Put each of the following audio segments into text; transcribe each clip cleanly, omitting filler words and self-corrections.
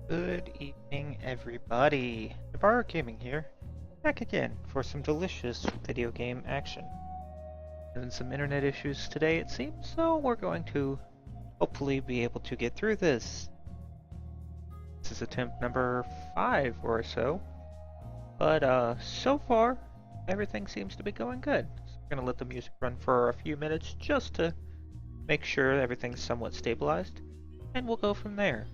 Good evening, everybody. Navarro Gaming here, back again for some delicious video game action. Having some internet issues today, it seems, so we're going to hopefully be able to get through this. This is attempt number 5 or so, but so far, everything seems to be going good. So we're going to let the music run for a few minutes just to make sure everything's somewhat stabilized, and we'll go from there.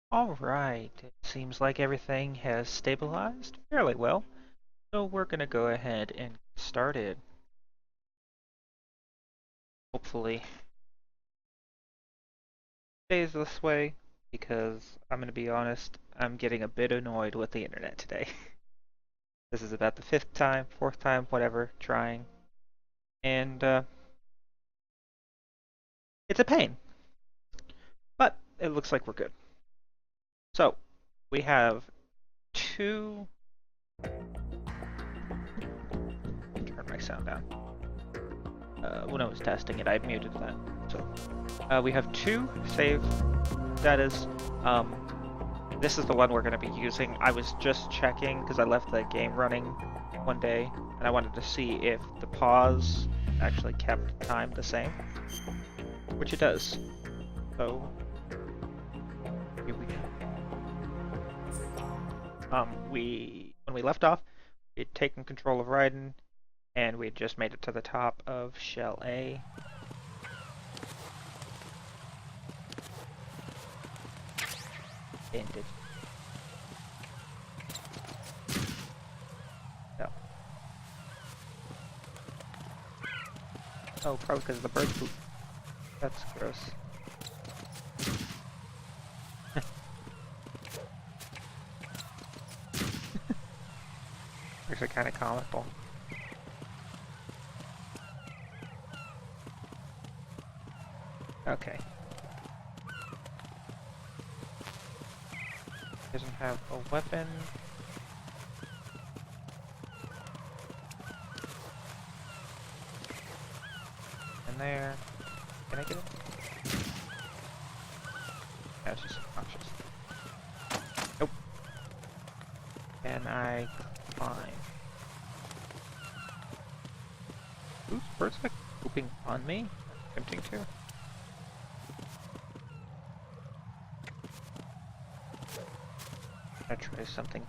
Alright, it seems like everything has stabilized fairly well, so we're going to go ahead and get started. Hopefully stays this way, because I'm going to be honest, I'm getting a bit annoyed with the internet today. This is about the 5th time, 4th time, whatever, trying, and it's a pain, but it looks like we're good. So, we have two... Turn my sound down. When I was testing it, I muted that. So, we have two save status. This is the one we're going to be using. I was just checking because I left the game running one day, and I wanted to see if the pause actually kept time the same, which it does. So, here we go. When we left off, we'd taken control of Raiden, and we just made it to the top of Shell A. Ended. No. Oh, probably because of the bird poop. That's gross. Actually kind of comical. Okay. doesn't have a weapon. And there. Can I get it? That's just obnoxious. Nope. Can I climb? Ooh, birds like pooping on me? Tempting to. I'm gonna try something.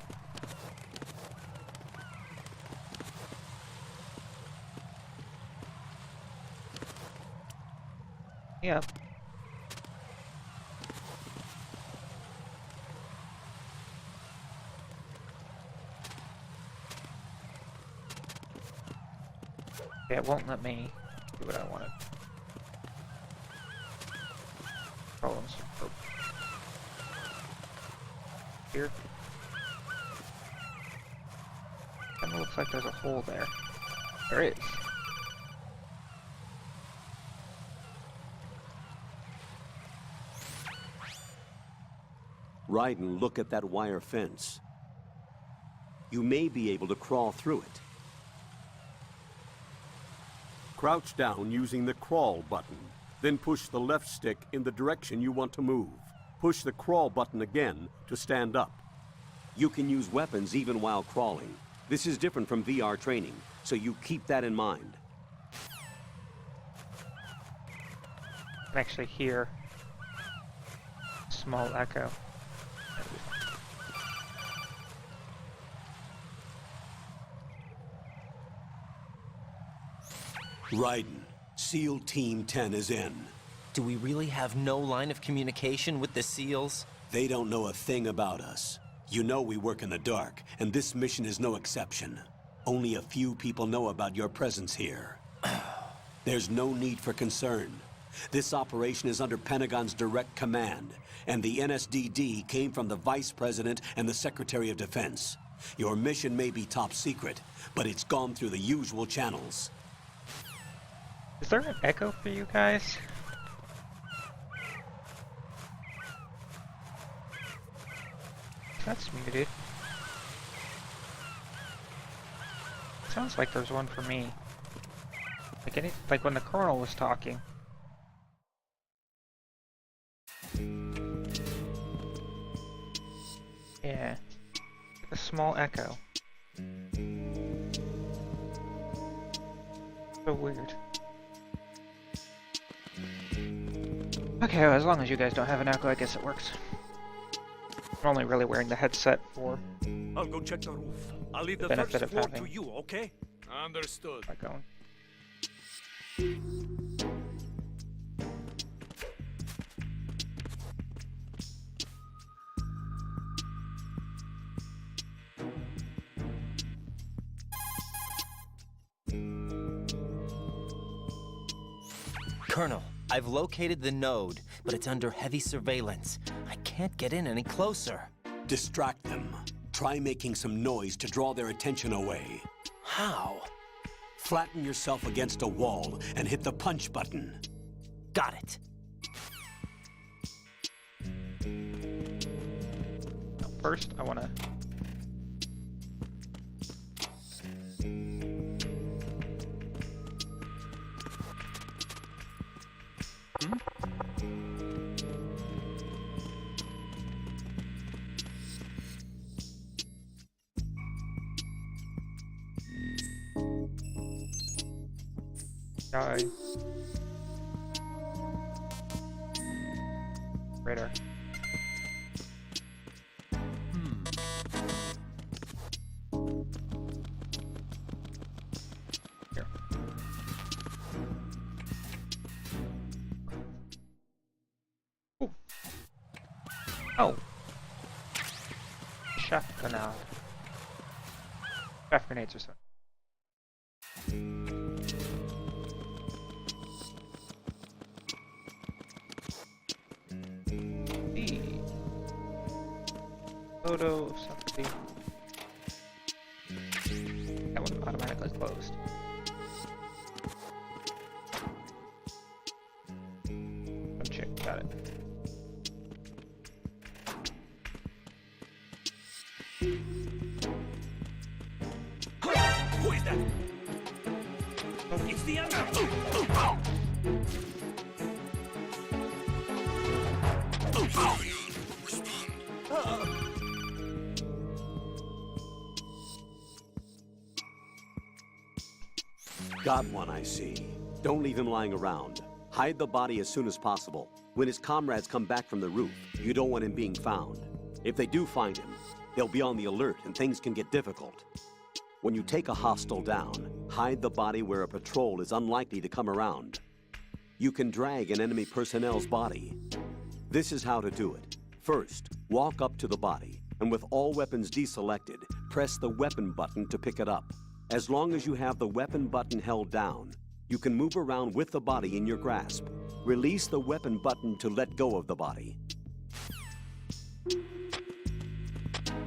Yeah. Yeah, it won't let me do what I wanted. Problems. Oh. Here. Kinda looks like there's a hole there. There is. Ride and look at that wire fence. You may be able to crawl through it. Crouch down using the crawl button. Then push the left stick in the direction you want to move. Push the crawl button again to stand up. You can use weapons even while crawling. This is different from VR training, so you keep that in mind. I can actually hear a small echo. Raiden, SEAL Team 10 is in. Do we really have no line of communication with the SEALs? They don't know a thing about us. You know we work in the dark, and this mission is no exception. Only a few people know about your presence here. There's no need for concern. This operation is under Pentagon's direct command, and the NSDD came from the Vice President and the Secretary of Defense. Your mission may be top secret, but it's gone through the usual channels. Is there an echo for you guys? That's muted. Sounds like there's one for me. Like when the Colonel was talking. Yeah. A small echo. So weird. Okay, well, as long as you guys don't have an echo, I guess it works. I'm only really wearing the headset for I'll go check the roof. I'll leave the benefit first of floor having to you, okay? Understood. that going. Colonel, I've located the node, but it's under heavy surveillance. I can't get in any closer. Distract them. Try making some noise to draw their attention away. How? Flatten yourself against a wall and hit the punch button. Got it. Now, first, I want to... Die. Radar. Here. Ooh. Oh. Shotgun out. Chaff grenades or something. Photo of somebody. That one automatically closed. Check, got it. Who is that? It's the other. Got one, I see. Don't leave him lying around. Hide the body as soon as possible. When his comrades come back from the roof, you don't want him being found. If they do find him, they'll be on the alert and things can get difficult. When you take a hostile down, hide the body where a patrol is unlikely to come around. You can drag an enemy personnel's body. This is how to do it. First, walk up to the body, and with all weapons deselected, press the weapon button to pick it up. As long as you have the weapon button held down, you can move around with the body in your grasp. Release the weapon button to let go of the body.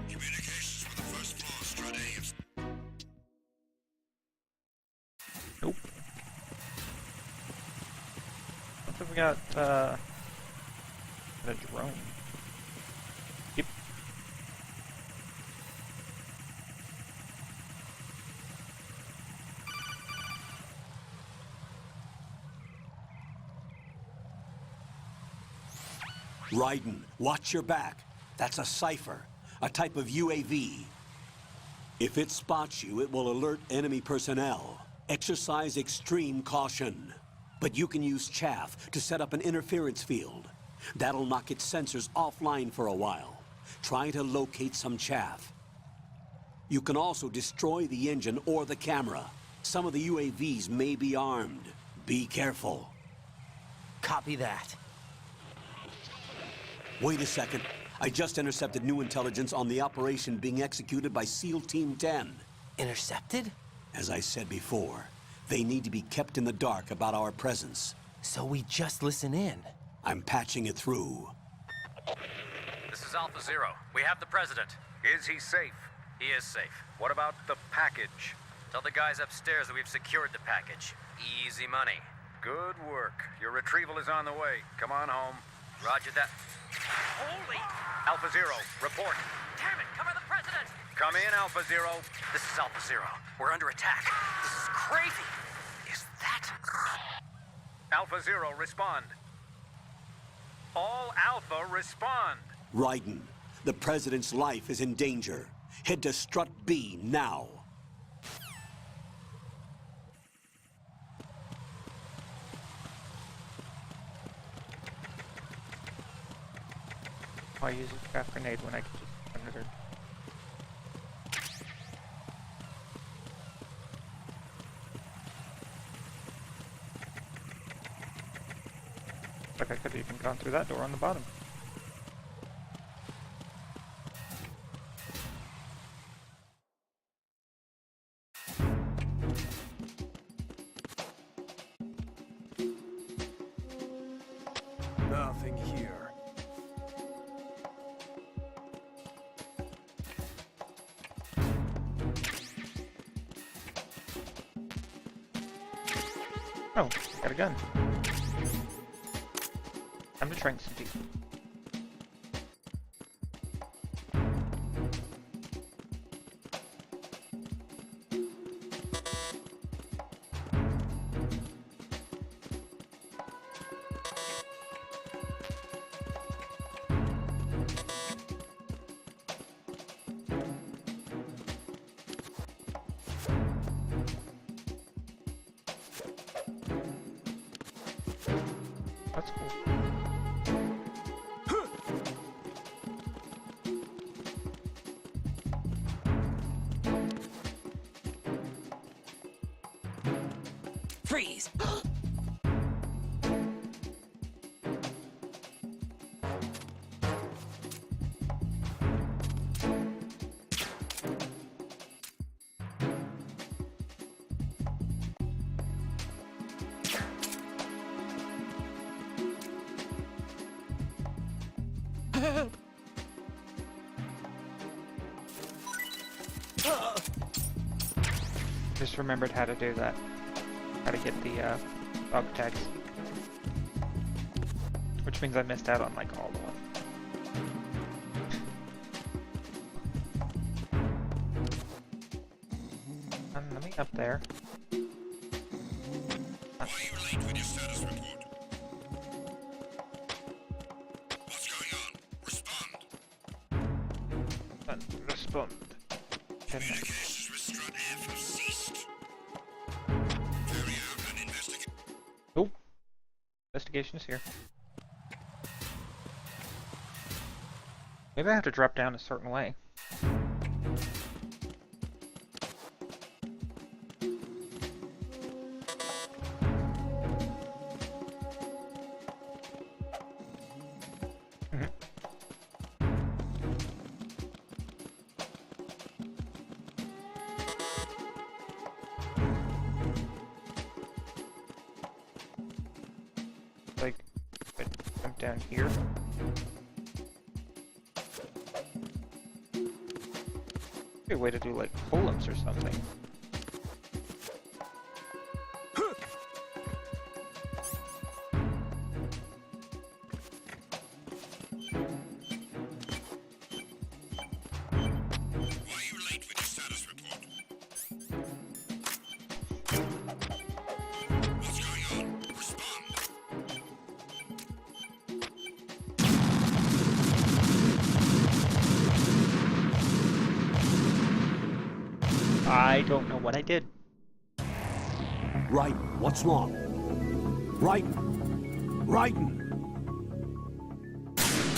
Communications for the first floor, Strade. Nope. Looks like we got a drone. Yep. Raiden, watch your back. That's a cipher, a type of UAV. If it spots you, it will alert enemy personnel. Exercise extreme caution. But you can use chaff to set up an interference field. That'll knock its sensors offline for a while. Try to locate some chaff. You can also destroy the engine or the camera. Some of the UAVs may be armed. Be careful. Copy that. Wait a second. I just intercepted new intelligence on the operation being executed by SEAL Team 10. Intercepted? As I said before, they need to be kept in the dark about our presence. So we just listen in. I'm patching it through. This is Alpha Zero. We have the president. Is he safe? He is safe. What about the package? Tell the guys upstairs that we've secured the package. Easy money. Good work. Your retrieval is on the way. Come on home. Roger that. Holy! Alpha Zero, report. Damn it! Cover the president! Come in, Alpha Zero. This is Alpha Zero. We're under attack. This is crazy. Is that... Alpha Zero, respond. All Alpha, respond. Raiden, the President's life is in danger. Head to Strut B now. Why use a craft grenade when I can just run it? Like I could have even gone through that door on the bottom. Nothing here. Oh, got a gun. Time to trank some people. That's cool. Freeze! Just remembered how to do that. How to get the dog tags. Which means I missed out on like all of them. up there. Why are you late with your status report? What's going on? Respond. Respond. Communications with Strut F have ceased. Carry out an investigation. Oh, investigation is here. Maybe I have to drop down a certain way. Like, I jump down here. Maybe a way to do like pull-ups or something. Why are you late with your status report? What's going on? Respond. I don't know what I did. Right, what's wrong? Right, Raiden!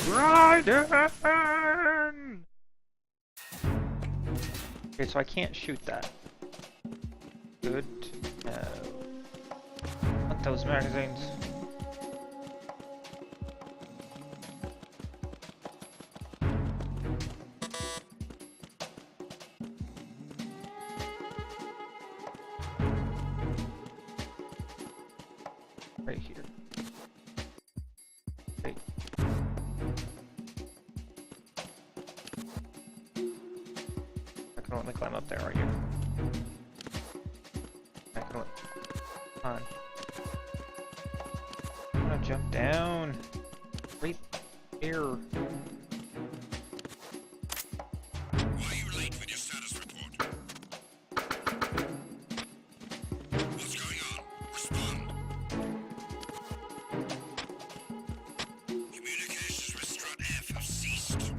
Raiden! Okay, so I can't shoot that. Good to know. Want those magazines. Right here. Right. I can only climb up there, are you? I can only... Come on. I wanna jump down. Right here. Why are you late with your status report? What's going on? Respond. Communications with Strut F have ceased.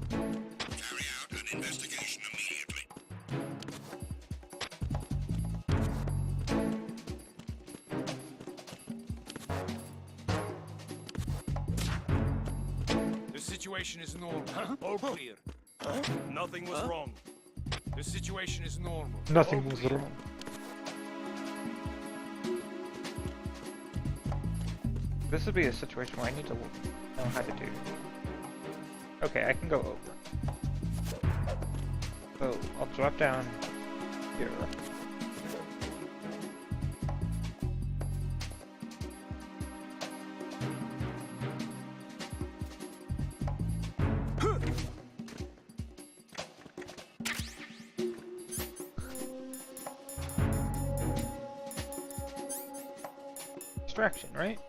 Carry out an investigation immediately. The situation is normal. All clear. Nothing was wrong. The situation is normal. Nothing All was clear. wrong. This would be a situation where I need to know how to do. Okay, I can go over. So, I'll drop down here. Distraction, right?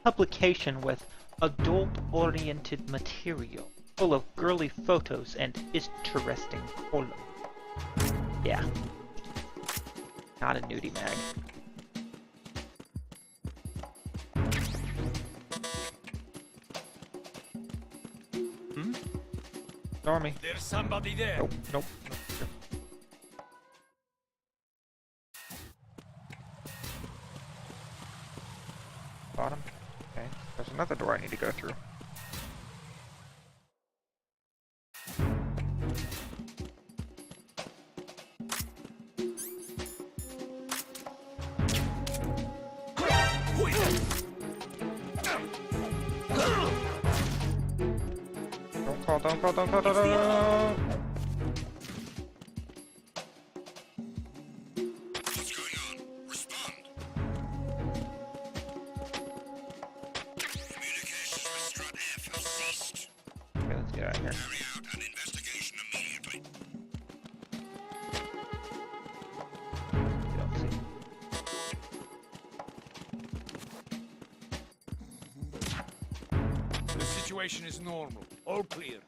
Publication with adult-oriented material, full of girly photos and interesting color. Yeah. Not a nudie mag. Ignore me. There's somebody there. Nope, nope. Bottom. Okay. There's another door I need to go through. Don't call, don't. What's going on? Respond. Communications with Strut F have ceased. Okay, let's get out of here. Carry out an investigation immediately. You don't see. The situation is normal. All clear.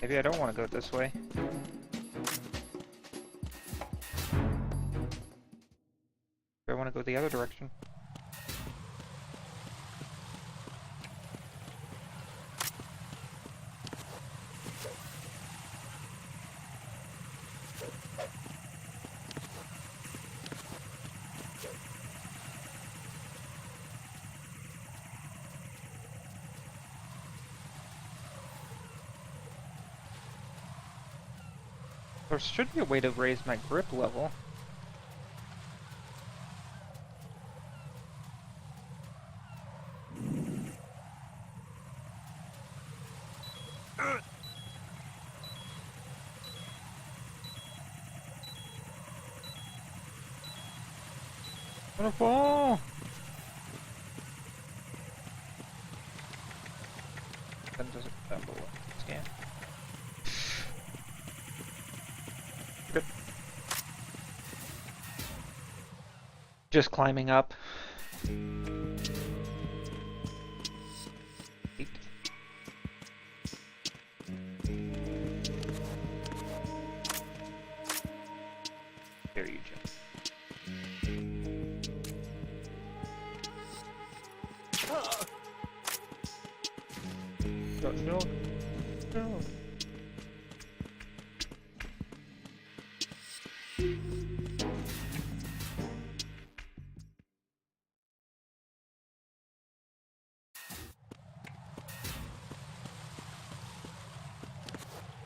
Maybe I don't want to go this way. I want to go the other direction. There should be a way to raise my grip level. What a fall! Then does it down below? Scan. Good. Just climbing up. Eight. There you jump. No, no.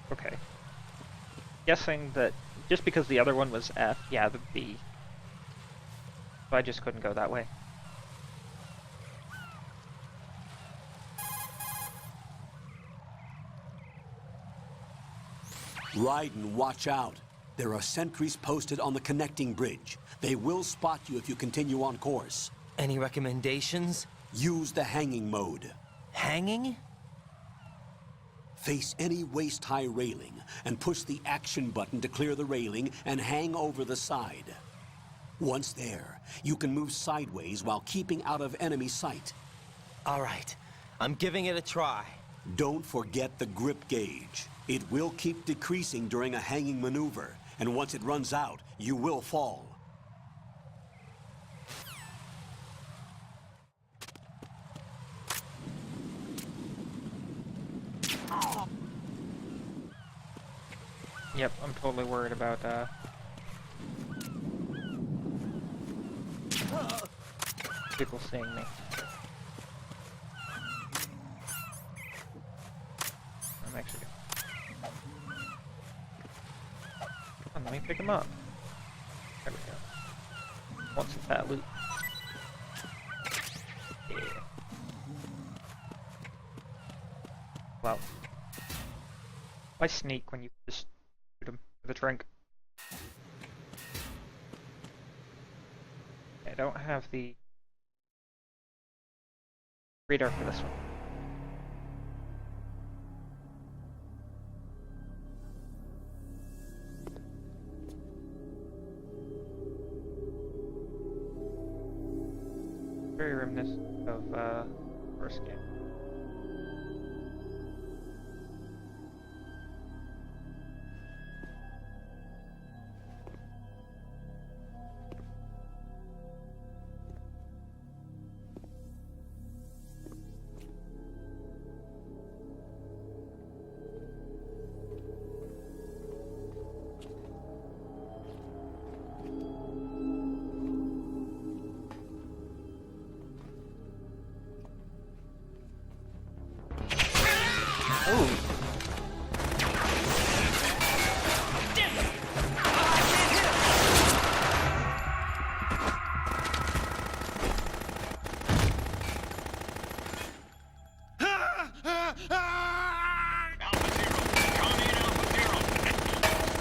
Okay. Guessing that just because the other one was F, yeah, the B. So I just couldn't go that way. Raiden, watch out. There are sentries posted on the connecting bridge. They will spot you if you continue on course. Any recommendations? Use the hanging mode. Hanging? Face any waist-high railing and push the action button to clear the railing and hang over the side. Once there, you can move sideways while keeping out of enemy sight. All right, I'm giving it a try. Don't forget the grip gauge. It will keep decreasing during a hanging maneuver, and once it runs out, you will fall. Yep, I'm totally worried about people seeing me. I'm actually gonna... Come on, let me pick him up. There we go. What's that loot? Yeah. Wow. Why sneak when you just shoot him with a drink? I don't have the radar for this one. Very reminiscent of first game.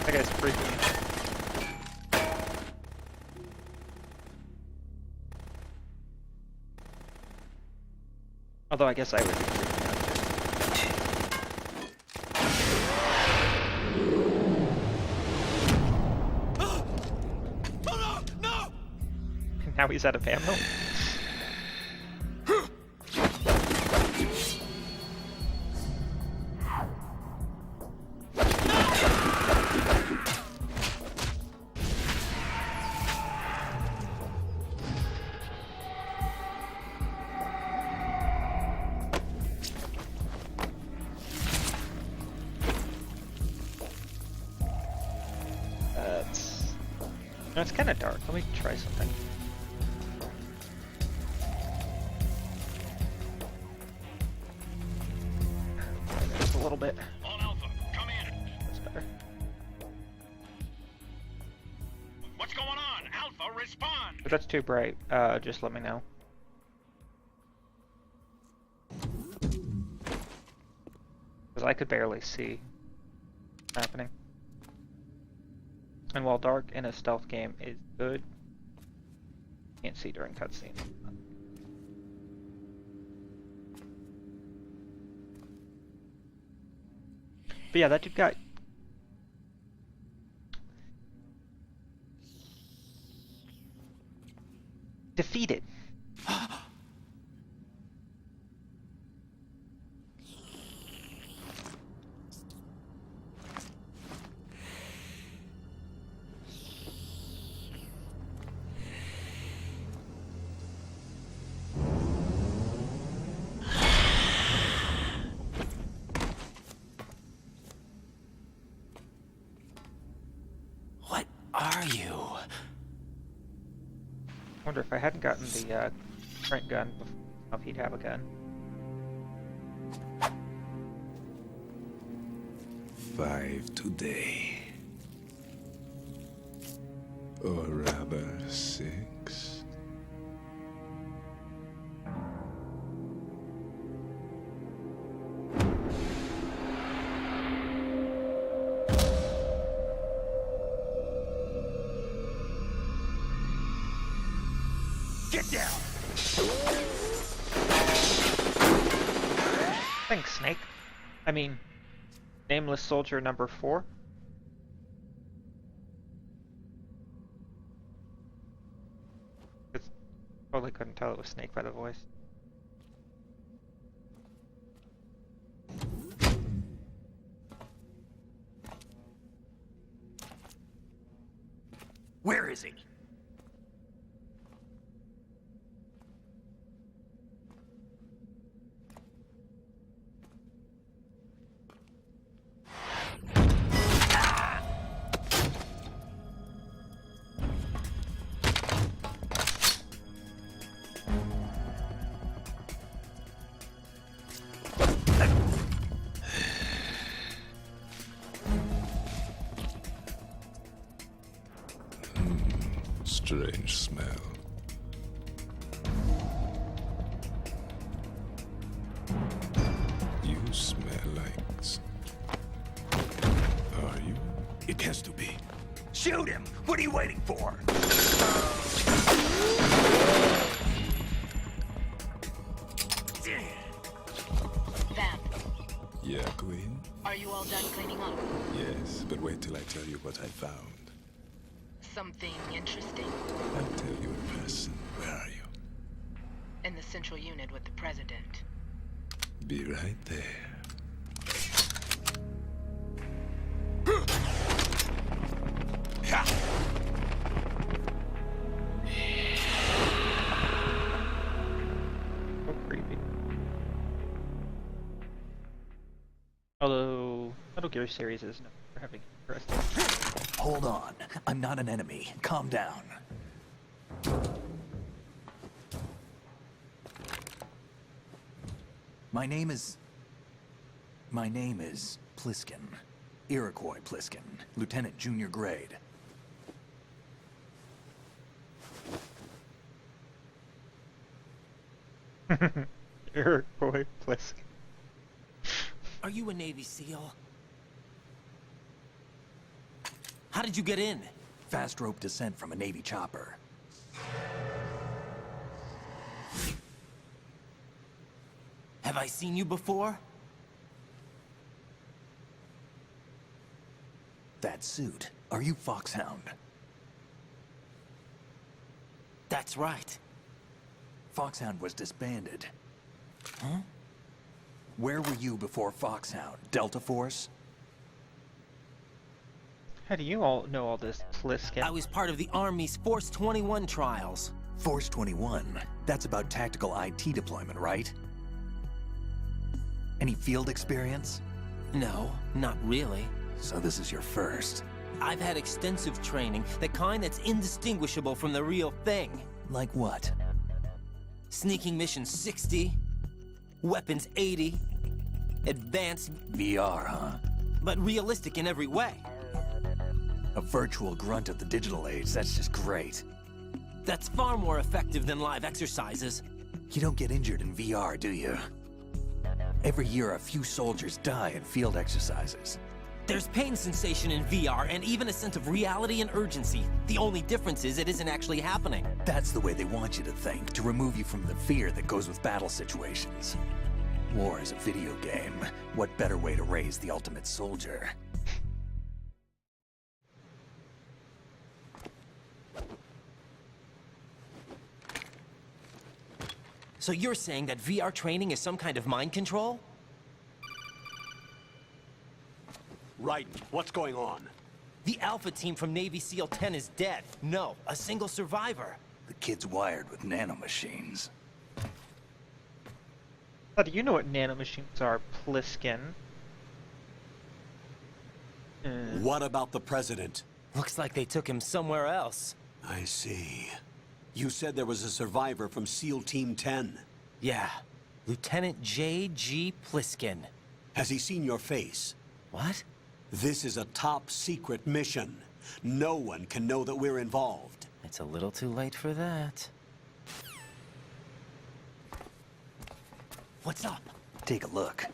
That guy's freaking. Although I guess I would be freaking out too. No! Now he's out of ammo. No, it's kind of dark. Let me try something. Just a little bit. All Alpha, come in. That's better. What's going on? Alpha, respond. If that's too bright, just let me know. Because I could barely see what's happening. And while dark in a stealth game is good, can't see during cutscenes. But yeah, that dude got defeated. What are you? Wonder if I hadn't gotten the current gun before, if he'd have a gun. 5 today. Or rather 6. Get down. Thanks, Snake. I mean, Nameless Soldier number 4. Totally couldn't tell it was Snake by the voice. Where is he? Strange smell. You smell like... Are you? It has to be. Shoot him! What are you waiting for? Vamp, Yeah, Queen? are you all done cleaning up? Yes, but wait till I tell you what I found. Something interesting? I'll tell you in person. Where are you? In the central unit with the president. Be right there. So creepy. Although, Metal Gear series is known for having interesting. Hold on. I'm not an enemy. Calm down. My name is Pliskin. Iroquois Pliskin. Lieutenant Junior Grade. Iroquois Plisk. Are you a Navy SEAL? How did you get in? Fast rope descent from a Navy chopper. Have I seen you before? That suit. Are you Foxhound? That's right. Foxhound was disbanded. Huh? Where were you before Foxhound? Delta Force? How do you all know all this, Pliskin? I was part of the Army's Force 21 trials. Force 21. That's about tactical IT deployment, right? Any field experience? No, not really. So this is your first. I've had extensive training, the kind that's indistinguishable from the real thing. Like what? Sneaking mission 60, weapons 80, advanced, VR, huh? but realistic in every way. A virtual grunt of the digital age, that's just great. That's far more effective than live exercises. You don't get injured in VR, do you? Every year, a few soldiers die in field exercises. There's pain sensation in VR and even a sense of reality and urgency. The only difference is it isn't actually happening. That's the way they want you to think, to remove you from the fear that goes with battle situations. War is a video game. What better way to raise the ultimate soldier? So you're saying that VR training is some kind of mind control? Right. What's going on? The Alpha team from Navy SEAL 10 is dead. No, a single survivor. The kid's wired with nanomachines. How do you know what nanomachines are, Pliskin? What about the president? Looks like they took him somewhere else. I see. You said there was a survivor from SEAL Team 10. Yeah, Lieutenant J.G. Pliskin. Has he seen your face? What? This is a top-secret mission. No one can know that we're involved. It's a little too late for that. What's up? Take a look.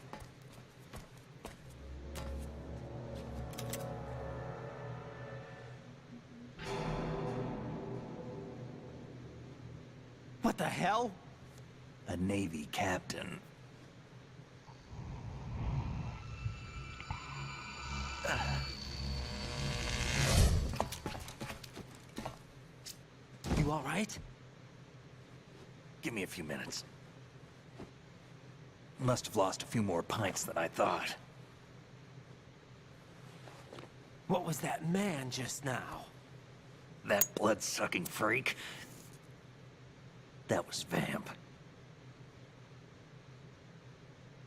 What the hell? A Navy captain. You all right? Give me a few minutes. Must have lost a few more pints than I thought. What was that man just now? That blood-sucking freak? That was Vamp.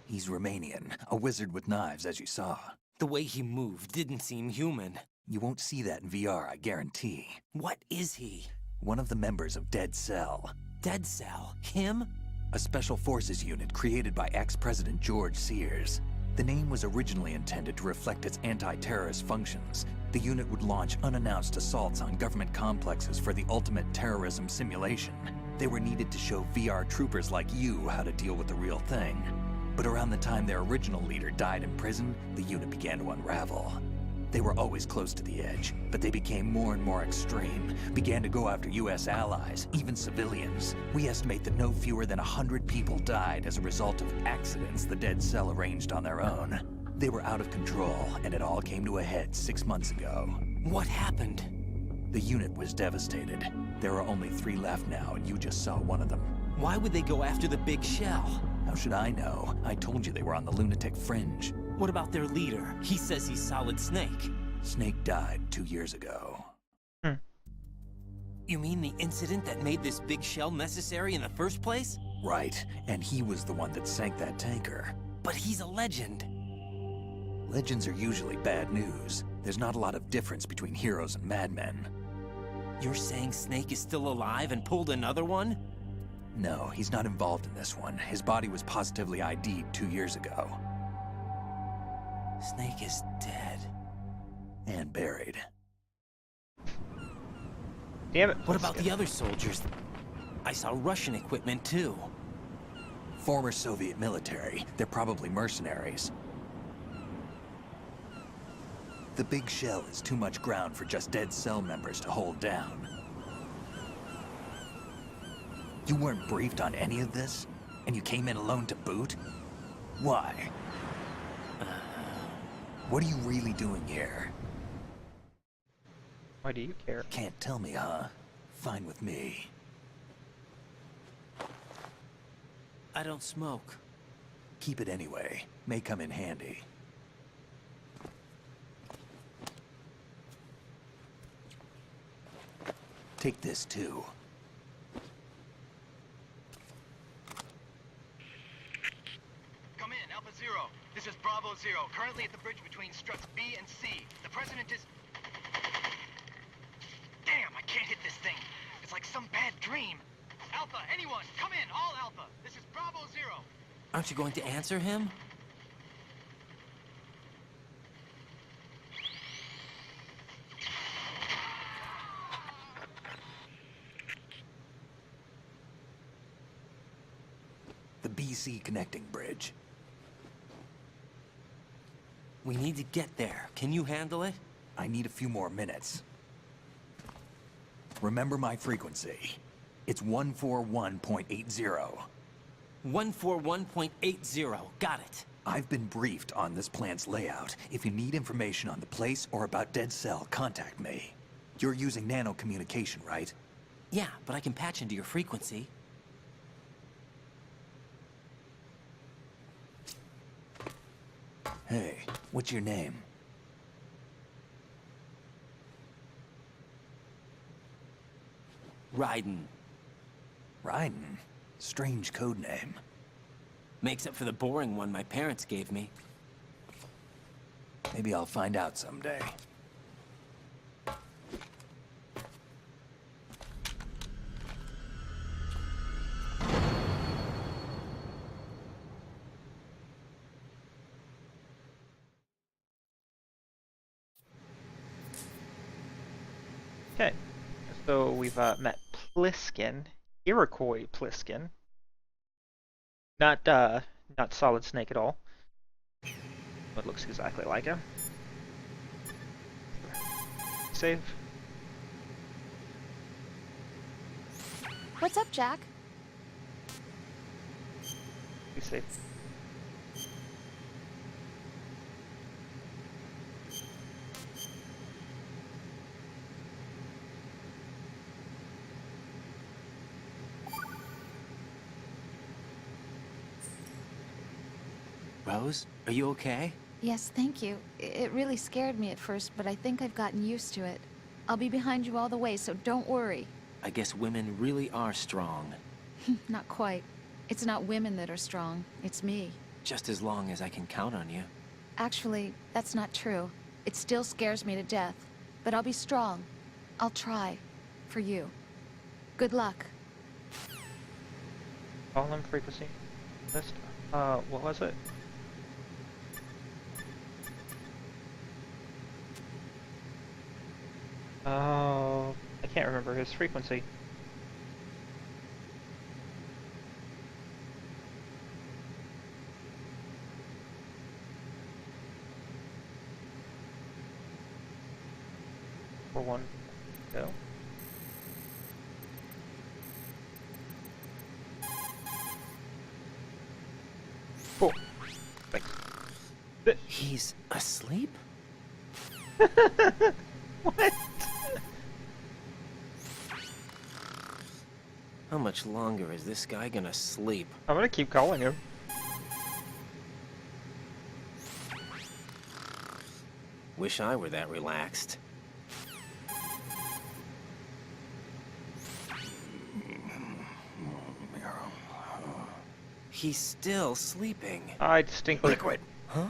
He's Romanian, a wizard with knives, as you saw. The way he moved didn't seem human. You won't see that in VR, I guarantee. What is he? One of the members of Dead Cell. Dead Cell? Him? A special forces unit created by ex-President George Sears. The name was originally intended to reflect its anti-terrorist functions. The unit would launch unannounced assaults on government complexes for the ultimate terrorism simulation. They were needed to show VR troopers like you how to deal with the real thing. But around the time their original leader died in prison, the unit began to unravel. They were always close to the edge, but they became more and more extreme, began to go after US allies, even civilians. We estimate that no fewer than 100 people died as a result of accidents the Dead Cell arranged on their own. They were out of control, and it all came to a head 6 months ago. What happened? The unit was devastated. There are only 3 left now, and you just saw one of them. Why would they go after the big shell? How should I know? I told you they were on the lunatic fringe. What about their leader? He says he's Solid Snake. Snake died 2 years ago. You mean the incident that made this big shell necessary in the first place? Right, and he was the one that sank that tanker. But he's a legend. Legends are usually bad news. There's not a lot of difference between heroes and madmen. You're saying Snake is still alive and pulled another one? No, he's not involved in this one. His body was positively ID'd 2 years ago. Snake is dead. And buried. Damn it. What about the other soldiers? I saw Russian equipment too. Former Soviet military. They're probably mercenaries. The big shell is too much ground for just Dead Cell members to hold down. You weren't briefed on any of this? And you came in alone to boot? Why? What are you really doing here? Why do you care? Can't tell me, huh? Fine with me. I don't smoke. Keep it anyway. May come in handy. Take this too. Come in, Alpha Zero. This is Bravo Zero, currently at the bridge between struts B and C. The President is... anyone, come in, all Alpha. This is Bravo Zero. Aren't you going to answer him? The BC connecting bridge. We need to get there. Can you handle it? I need a few more minutes. Remember my frequency. It's 141.80. 141.80. Got it. I've been briefed on this plant's layout. If you need information on the place or about Dead Cell, contact me. You're using nano communication, right? Yeah, but I can patch into your frequency. Hey, what's your name? Raiden. Raiden? Strange code name. Makes up for the boring one my parents gave me. Maybe I'll find out someday. Okay, so we've met Pliskin, Iroquois Pliskin. Not Solid Snake at all. But looks exactly like him. Save. What's up, Jack? Be safe. Rose, are you okay? Yes, thank you. It really scared me at first, but I think I've gotten used to it. I'll be behind you all the way, so don't worry. I guess women really are strong. Not quite. It's not women that are strong, it's me. Just as long as I can count on you. Actually, that's not true. It still scares me to death. But I'll be strong. I'll try. For you. Good luck. Column frequency list. What was it? Oh, I can't remember his frequency. For one, go. Cool. Thanks. He's asleep? What? How much longer is this guy gonna sleep? I'm gonna keep calling him. Wish I were that relaxed. He's still sleeping. I distinctly Liquid. Huh?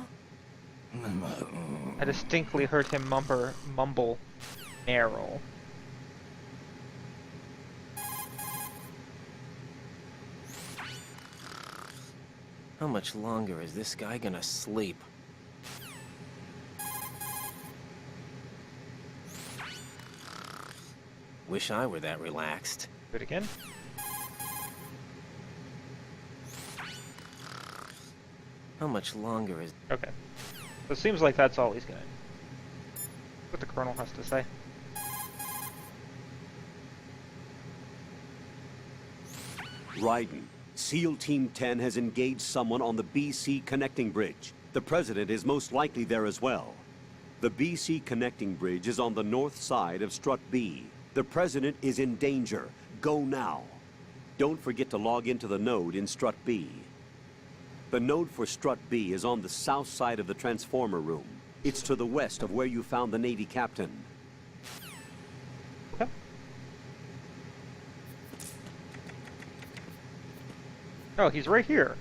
I distinctly heard him mumble Meryl. How much longer is this guy gonna sleep? Wish I were that relaxed. Do it again. How much longer is... Okay. So it seems like that's all he's gonna... What the Colonel has to say. Raiden, SEAL Team 10 has engaged someone on the BC connecting bridge. The President is most likely there as well. The BC connecting bridge is on the north side of Strut B. The President is in danger. Go now. Don't forget to log into the node in Strut B. The node for Strut B is on the south side of the transformer room. It's to the west of where you found the Navy captain. Okay. Oh, he's right here.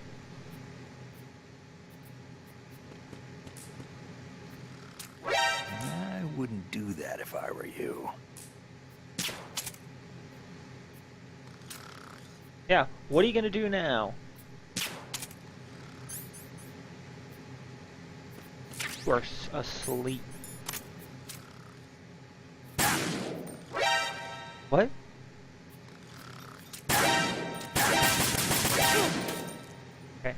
I wouldn't do that if I were you. Yeah, what are you gonna do now? You are asleep. What? Okay.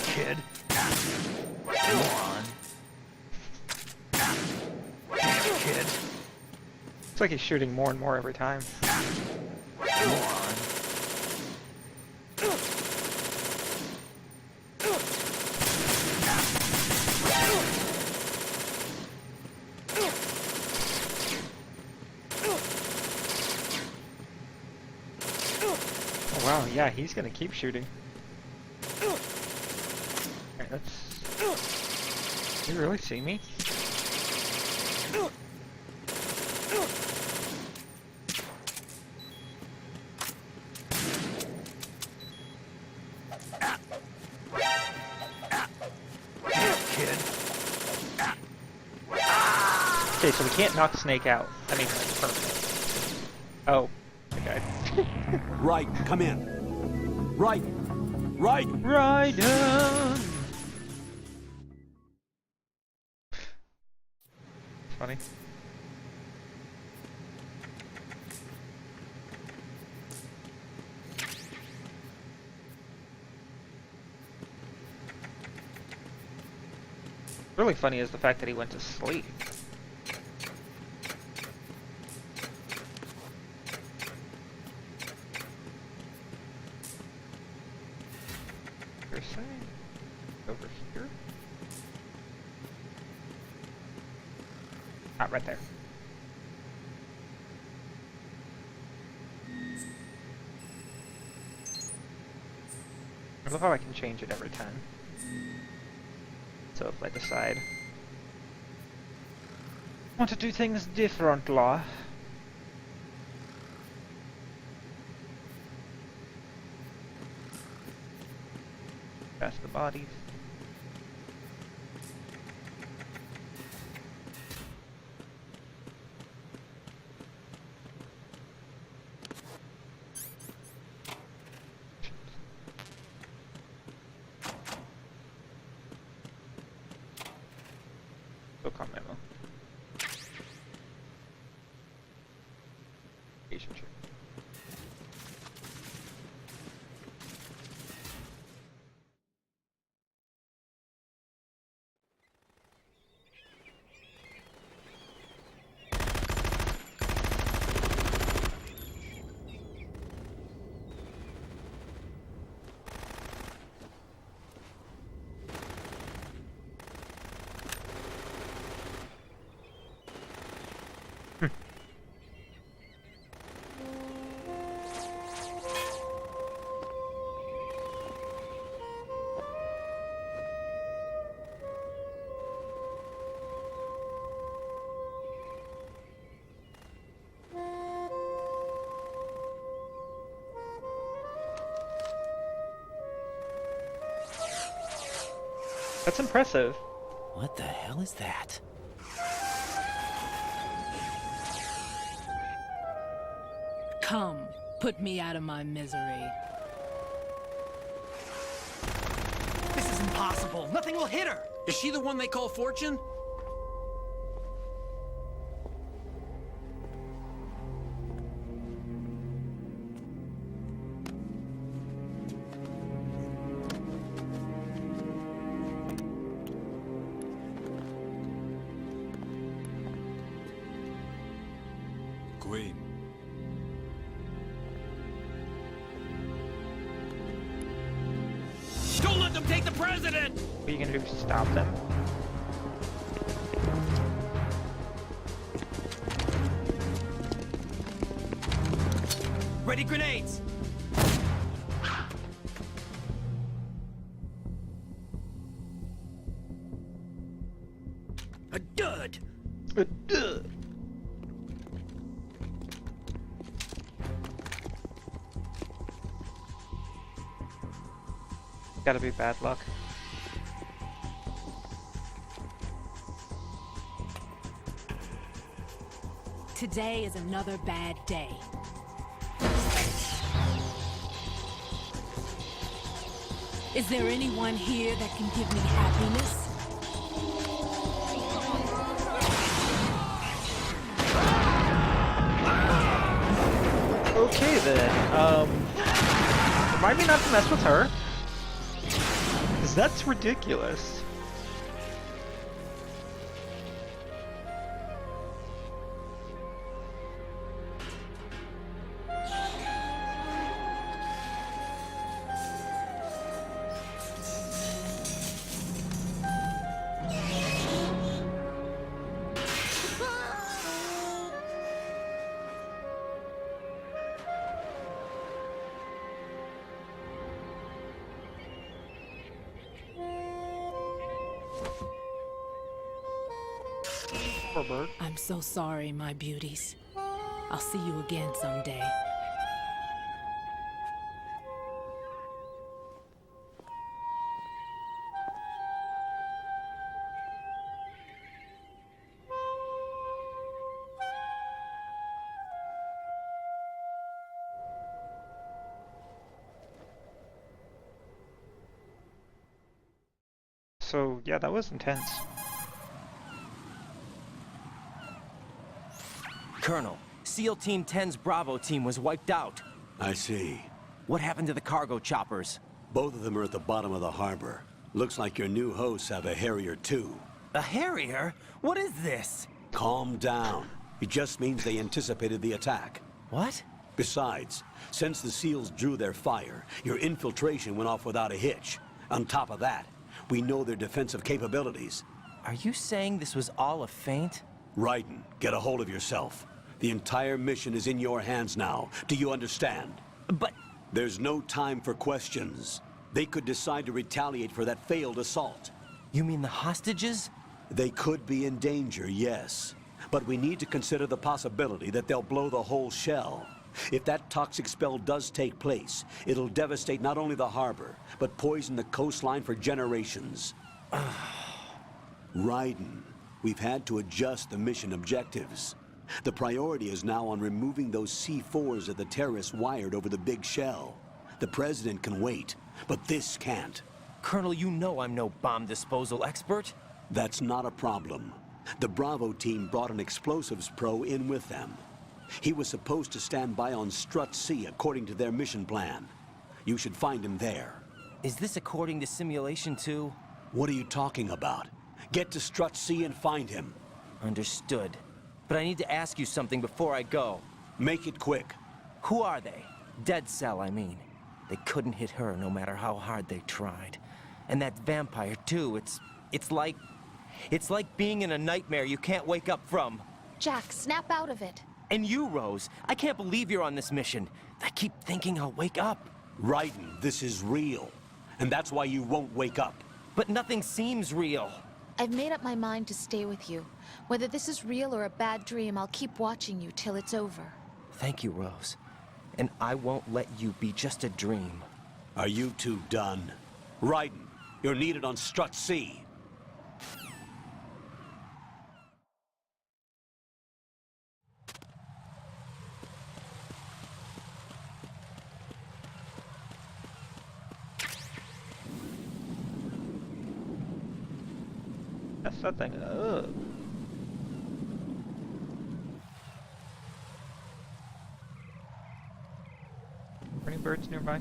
Kid. Moron. Kid. It's like he's shooting more and more every time. Moron. Oh wow, yeah, he's gonna keep shooting. Alright, let's... You really see me? Okay, so we can't knock Snake out. I mean, like, permanent. Oh, okay. Right, come in. Right. Right. Raiden! Funny. Really funny is the fact that he went to sleep. You're saying over here? Ah, right there. I love how I can change it every time. So if I decide I want to do things differently. Past the bodies. Still memo. Asian chick. That's impressive. What the hell is that? Come, put me out of my misery. This is impossible. Nothing will hit her. Is she the one they call Fortune? Queen. Don't let them take the president! What are you gonna do? Stop them? Ready grenades! A dud! Gotta be bad luck. Today is another bad day. Is there anyone here that can give me happiness? Okay then, remind me not to mess with her. 'Cause that's ridiculous. Poor bird. I'm so sorry, my beauties. I'll see you again someday. So, yeah, that was intense. Colonel, SEAL Team 10's Bravo team was wiped out. I see. What happened to the cargo choppers? Both of them are at the bottom of the harbor. Looks like your new hosts have a Harrier too. A Harrier? What is this? Calm down. It just means they anticipated the attack. What? Besides, since the SEALs drew their fire, your infiltration went off without a hitch. On top of that, we know their defensive capabilities. Are you saying this was all a feint? Raiden, get a hold of yourself. The entire mission is in your hands now. Do you understand? But... There's no time for questions. They could decide to retaliate for that failed assault. You mean the hostages? They could be in danger, yes. But we need to consider the possibility that they'll blow the whole shell. If that toxic spell does take place, it'll devastate not only the harbor, but poison the coastline for generations. Raiden, we've had to adjust the mission objectives. The priority is now on removing those C4s that the terrorists wired over the big shell. The President can wait, but this can't. Colonel, you know I'm no bomb disposal expert. That's not a problem. The Bravo team brought an explosives pro in with them. He was supposed to stand by on Strut C according to their mission plan. You should find him there. Is this according to Simulation 2? What are you talking about? Get to Strut C and find him. Understood. But I need to ask you something before I go. Make it quick. Who are they? Dead Cell, I mean. They couldn't hit her no matter how hard they tried. And that vampire, too, it's like being in a nightmare you can't wake up from. Jack, snap out of it. And you, Rose, I can't believe you're on this mission. I keep thinking I'll wake up. Raiden, this is real. And that's why you won't wake up. But nothing seems real. I've made up my mind to stay with you. Whether this is real or a bad dream, I'll keep watching you till it's over. Thank you, Rose. And I won't let you be just a dream. Are you two done? Raiden, you're needed on Strut C. That's that thing. Ugh. Any birds nearby?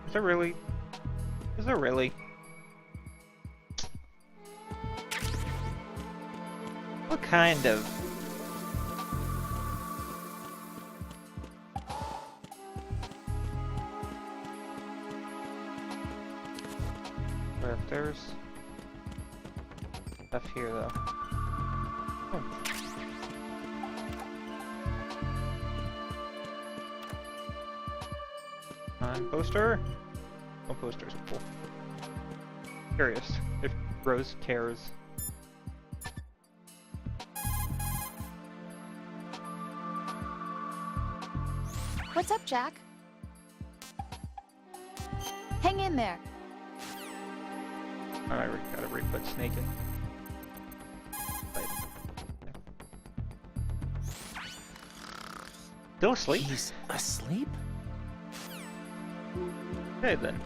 Is there really? Is there really? What kind of? Where if there's stuff here though. Oh. on, poster. Oh, posters are cool. Curious if Rose cares. What's up, Jack? Hang in there. Alright, we gotta re-put Snake in. Right. Still asleep? He's asleep? Okay then.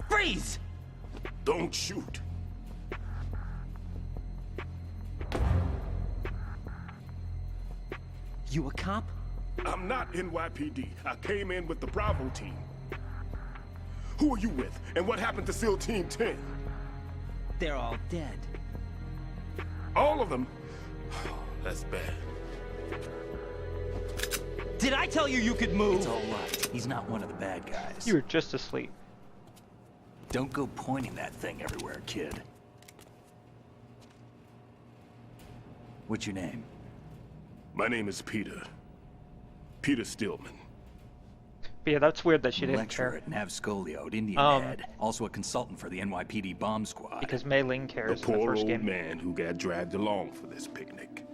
Freeze! Don't shoot. You a cop? I'm not NYPD. I came in with the Bravo team. Who are you with? And what happened to SEAL Team 10? They're all dead. All of them? That's bad. Did I tell you you could move? It's all right. He's not one of the bad guys. You were just asleep. Don't go pointing that thing everywhere, kid. What's your name? My name is Peter. Peter Stillman. But yeah, that's weird that she didn't Lecturer care. at Navscolio at Indian Head. Also a consultant for the NYPD bomb squad. Because Mei Ling The cares in the poor first old game. man who got dragged along for this picnic.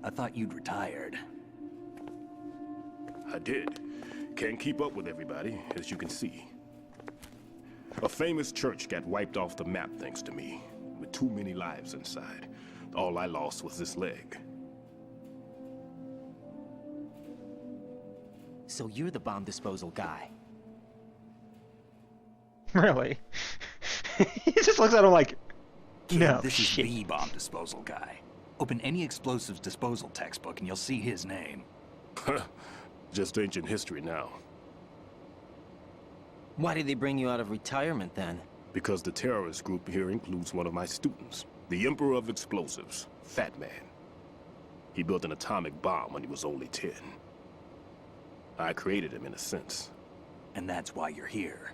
I thought you'd retired. I did. Can't keep up with everybody, as you can see. A famous church got wiped off the map thanks to me, with too many lives inside. All I lost was this leg. So you're the bomb disposal guy. Really? He just looks at him like, Kid, no this shit. is the bomb disposal guy. Open any explosives disposal textbook and you'll see his name. Just ancient history now. Why did they bring you out of retirement then? Because the terrorist group here includes one of my students, the Emperor of Explosives, Fat Man. He built an atomic bomb when he was only 10. I created him in a sense. And that's why you're here.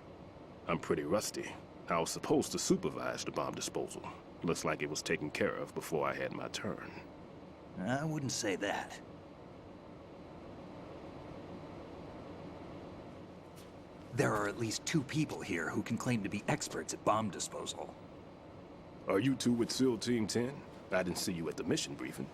I'm pretty rusty. I was supposed to supervise the bomb disposal. Looks like it was taken care of before I had my turn. I wouldn't say that. There are at least 2 people here who can claim to be experts at bomb disposal. Are you two with SEAL Team 10? I didn't see you at the mission briefing.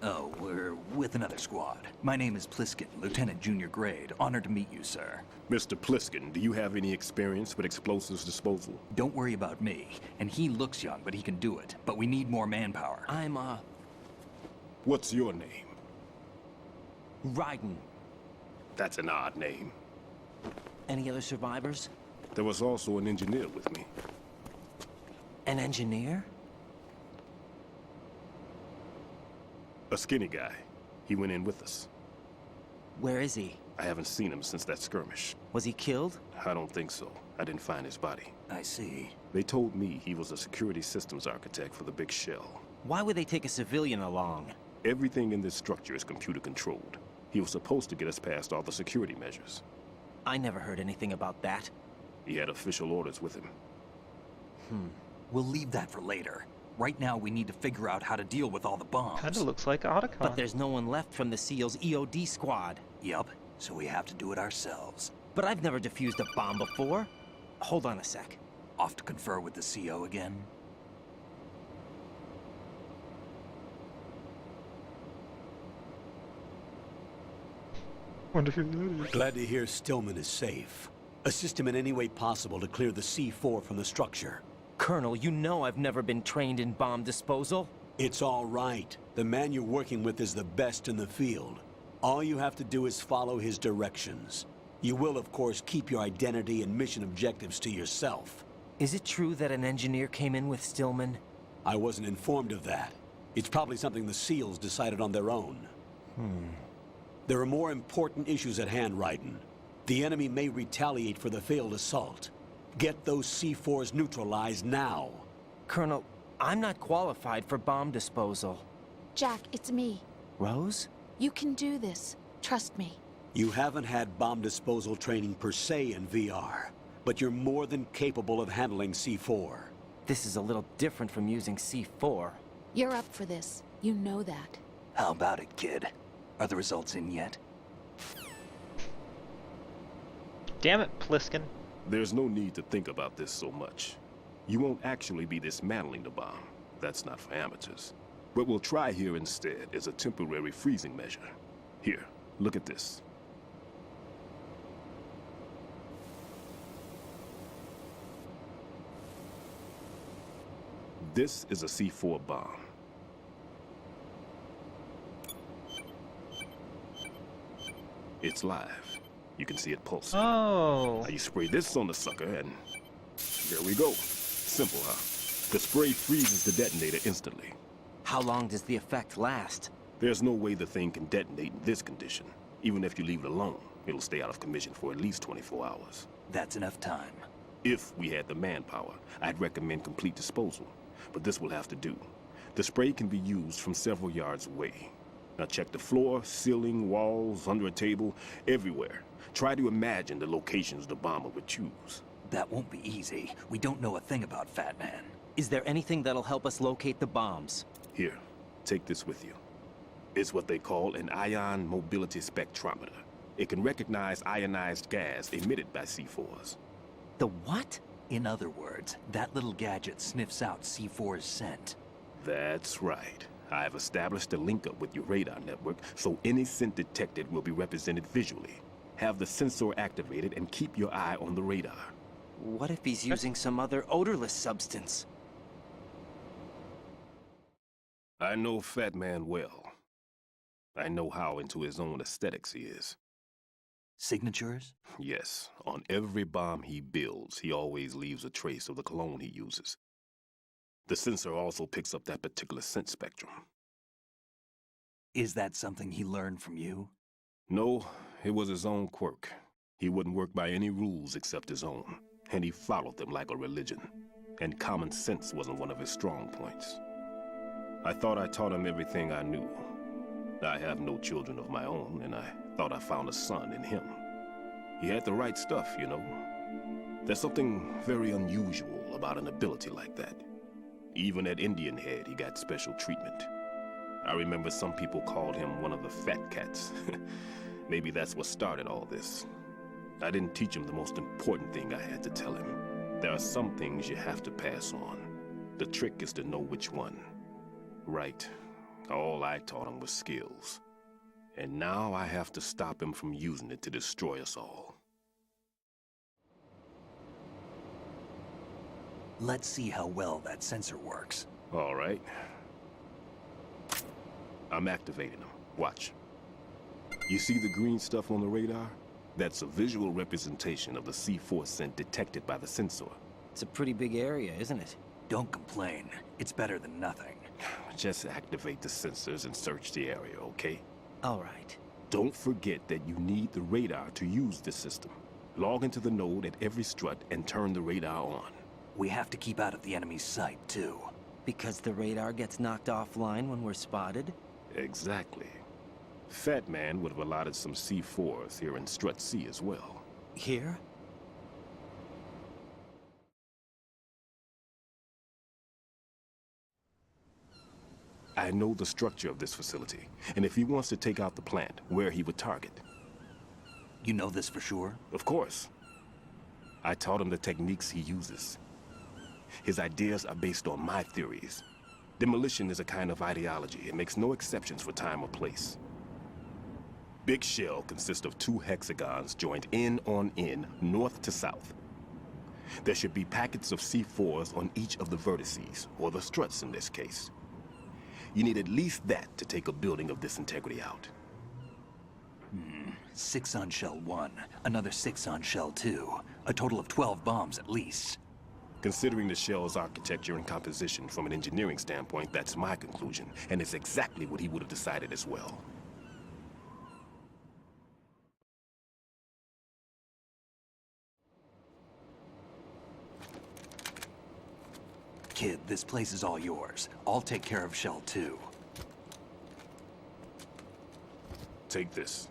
Oh, we're with another squad. My name is Pliskin, Lieutenant Junior Grade. Honored to meet you, sir. Mr. Pliskin, do you have any experience with explosives disposal? Don't worry about me. And he looks young, but he can do it. But we need more manpower. I'm, What's your name? Raiden. That's an odd name. Any other survivors? There was also an engineer with me. An engineer? A skinny guy. He went in with us. Where is he? I haven't seen him since that skirmish. Was he killed? I don't think so. I didn't find his body. I see. They told me he was a security systems architect for the big shell. Why would they take a civilian along? Everything in this structure is computer controlled. He was supposed to get us past all the security measures. I never heard anything about that. He had official orders with him. We'll leave that for later. Right now, we need to figure out how to deal with all the bombs. Kinda looks like Otacon. But there's no one left from the SEAL's EOD squad. Yup, so we have to do it ourselves. But I've never defused a bomb before. Hold on a sec. Off to confer with the CO again? Wonder who that is. Glad to hear Stillman is safe. Assist him in any way possible to clear the C4 from the structure. Colonel, you know I've never been trained in bomb disposal. It's all right. The man you're working with is the best in the field. All you have to do is follow his directions. You will, of course, keep your identity and mission objectives to yourself. Is it true that an engineer came in with Stillman? I wasn't informed of that. It's probably something the SEALs decided on their own. There are more important issues at hand, Raiden. The enemy may retaliate for the failed assault. Get those C4s neutralized now. Colonel, I'm not qualified for bomb disposal. Jack, it's me. Rose? You can do this. Trust me. You haven't had bomb disposal training per se in VR, but you're more than capable of handling C4. This is a little different from using C4. You're up for this. You know that. How about it, kid? Are the results in yet? Damn it, Pliskin. There's no need to think about this so much. You won't actually be dismantling the bomb. That's not for amateurs. What we'll try here instead is a temporary freezing measure. Here, look at this. This is a C4 bomb. It's live. You can see it pulsing. Oh. Now you spray this on the sucker and there we go. Simple, huh? The spray freezes the detonator instantly. How long does the effect last? There's no way the thing can detonate in this condition. Even if you leave it alone, it'll stay out of commission for at least 24 hours. That's enough time. If we had the manpower, I'd recommend complete disposal. But this will have to do. The spray can be used from several yards away. Now check the floor, ceiling, walls, under a table, everywhere. Try to imagine the locations the bomber would choose. That won't be easy. We don't know a thing about Fat Man. Is there anything that'll help us locate the bombs? Here, take this with you. It's what they call an ion mobility spectrometer. It can recognize ionized gas emitted by C4s. The what? In other words, that little gadget sniffs out C4's scent. That's right. I've established a link-up with your radar network, so any scent detected will be represented visually. Have the sensor activated and keep your eye on the radar. What if he's using some other odorless substance? I know Fat Man well. I know how into his own aesthetics he is. Signatures? Yes, on every bomb he builds, he always leaves a trace of the cologne he uses. The sensor also picks up that particular scent spectrum. Is that something he learned from you? No, it was his own quirk. He wouldn't work by any rules except his own, and he followed them like a religion. And common sense wasn't one of his strong points. I thought I taught him everything I knew. I have no children of my own, and I thought I found a son in him. He had the right stuff, you know. There's something very unusual about an ability like that. Even at Indian Head, he got special treatment. I remember some people called him one of the fat cats. Maybe that's what started all this. I didn't teach him the most important thing I had to tell him. There are some things you have to pass on. The trick is to know which one. Right. All I taught him was skills. And now I have to stop him from using it to destroy us all. Let's see how well that sensor works. All right. I'm activating them. Watch. You see the green stuff on the radar? That's a visual representation of the C4 scent detected by the sensor. It's a pretty big area, isn't it? Don't complain. It's better than nothing. Just activate the sensors and search the area, okay? All right. Don't forget that you need the radar to use this system. Log into the node at every strut and turn the radar on. We have to keep out of the enemy's sight, too. Because the radar gets knocked offline when we're spotted? Exactly. Fat Man would have allotted some C4s here in Strut C as well. Here? I know the structure of this facility, and if he wants to take out the plant, where he would target. You know this for sure? Of course. I taught him the techniques he uses. His ideas are based on my theories. Demolition is a kind of ideology. It makes no exceptions for time or place. Big Shell consists of 2 hexagons joined end on end, north to south. There should be packets of C4s on each of the vertices, or the struts in this case. You need at least that to take a building of this integrity out. 6 on Shell 1, another 6 on Shell 2. A total of 12 bombs at least. Considering the shell's architecture and composition from an engineering standpoint, that's my conclusion, and it's exactly what he would have decided as well. Kid, this place is all yours. I'll take care of Shell 2. Take this.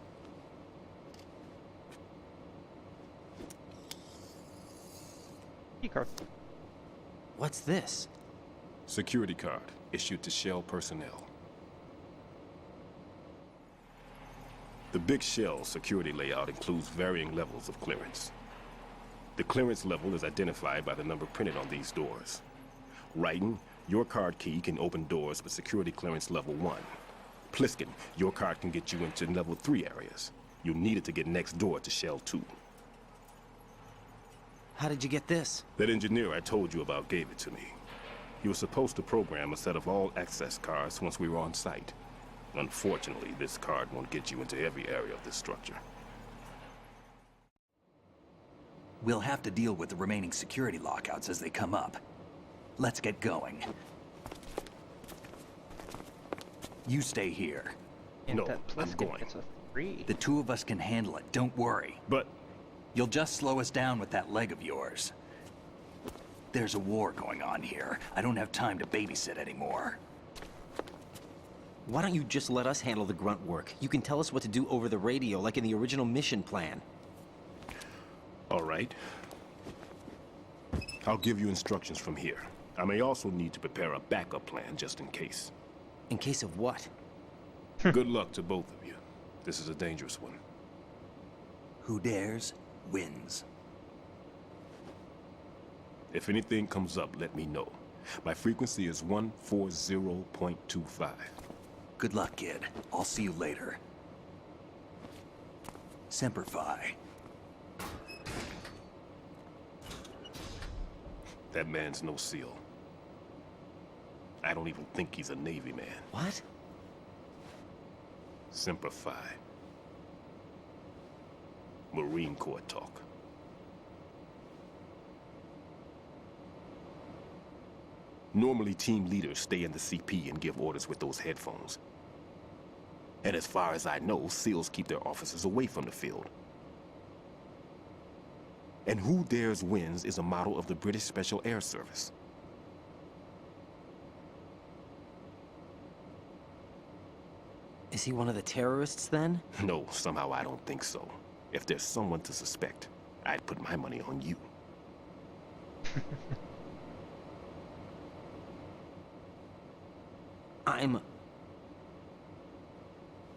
Keycard. What's this? Security card issued to Shell personnel. The Big Shell security layout includes varying levels of clearance. The clearance level is identified by the number printed on these doors. Writing, your card key can open doors with security clearance level 1. Pliskin, your card can get you into level 3 areas. You'll need it to get next door to Shell 2. How did you get this? That engineer I told you about gave it to me. He was supposed to program a set of all access cards once we were on site. Unfortunately, this card won't get you into every area of this structure. We'll have to deal with the remaining security lockouts as they come up. Let's get going. You stay here. And No, that I'm Pliskin going. gets a 3. The two of us can handle it, don't worry. But You'll just slow us down with that leg of yours. There's a war going on here. I don't have time to babysit anymore. Why don't you just let us handle the grunt work? You can tell us what to do over the radio, like in the original mission plan. all right. I'll give you instructions from here. I may also need to prepare a backup plan just in case. In case of what? Good luck to both of you. This is a dangerous one. Who dares, wins. If anything comes up, let me know. My frequency is 140.25. Good luck, kid. I'll see you later. Semper Fi. That man's no SEAL. I don't even think he's a Navy man. What? Semper Fi. Marine Corps talk. Normally, team leaders stay in the CP and give orders with those headphones. And as far as I know, SEALs keep their officers away from the field. And Who Dares Wins is a model of the British Special Air Service. Is he one of the terrorists, then? No, somehow I don't think so. If there's someone to suspect, I'd put my money on you.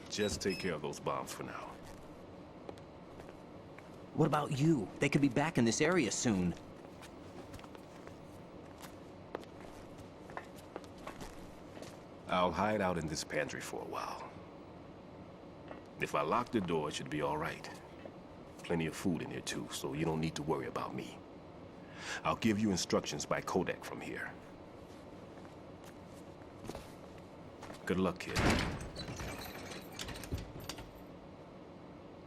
Just take care of those bombs for now. What about you? They could be back in this area soon. I'll hide out in this pantry for a while. If I lock the door, it should be all right. Plenty of food in here too, so you don't need to worry about me. I'll give you instructions by codec from here. Good luck, kid.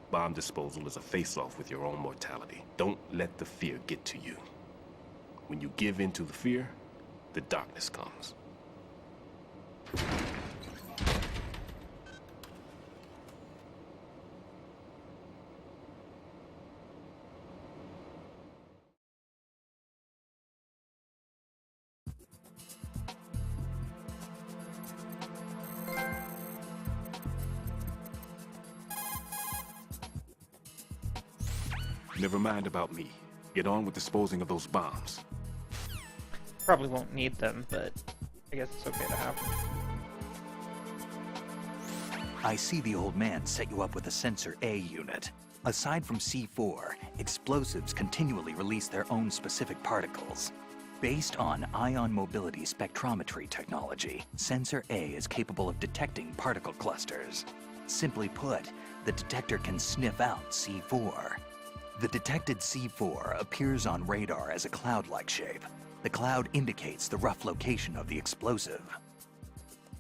Bomb disposal is a face-off with your own mortality. Don't let the fear get to you. When you give in to the fear, the darkness comes. Never mind about me. Get on with disposing of those bombs. Probably won't need them, but I guess it's okay to have them. I see the old man set you up with a Sensor A unit. Aside from C4, explosives continually release their own specific particles. Based on ion mobility spectrometry technology, Sensor A is capable of detecting particle clusters. Simply put, the detector can sniff out C4. The detected C4 appears on radar as a cloud-like shape. The cloud indicates the rough location of the explosive.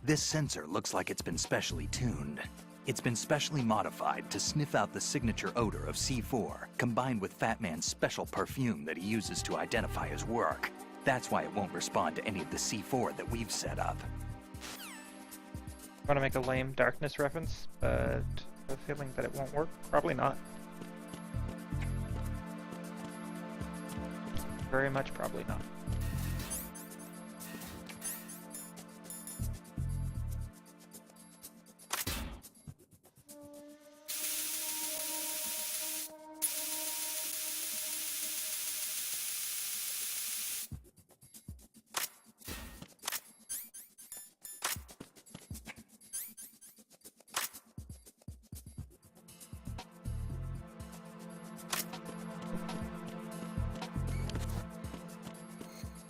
This sensor looks like it's been specially tuned. It's been specially modified to sniff out the signature odor of C4, combined with Fat Man's special perfume that he uses to identify his work. That's why it won't respond to any of the C4 that we've set up. Want to make a lame darkness reference, but I have a feeling that it won't work. Probably not. Very much probably not.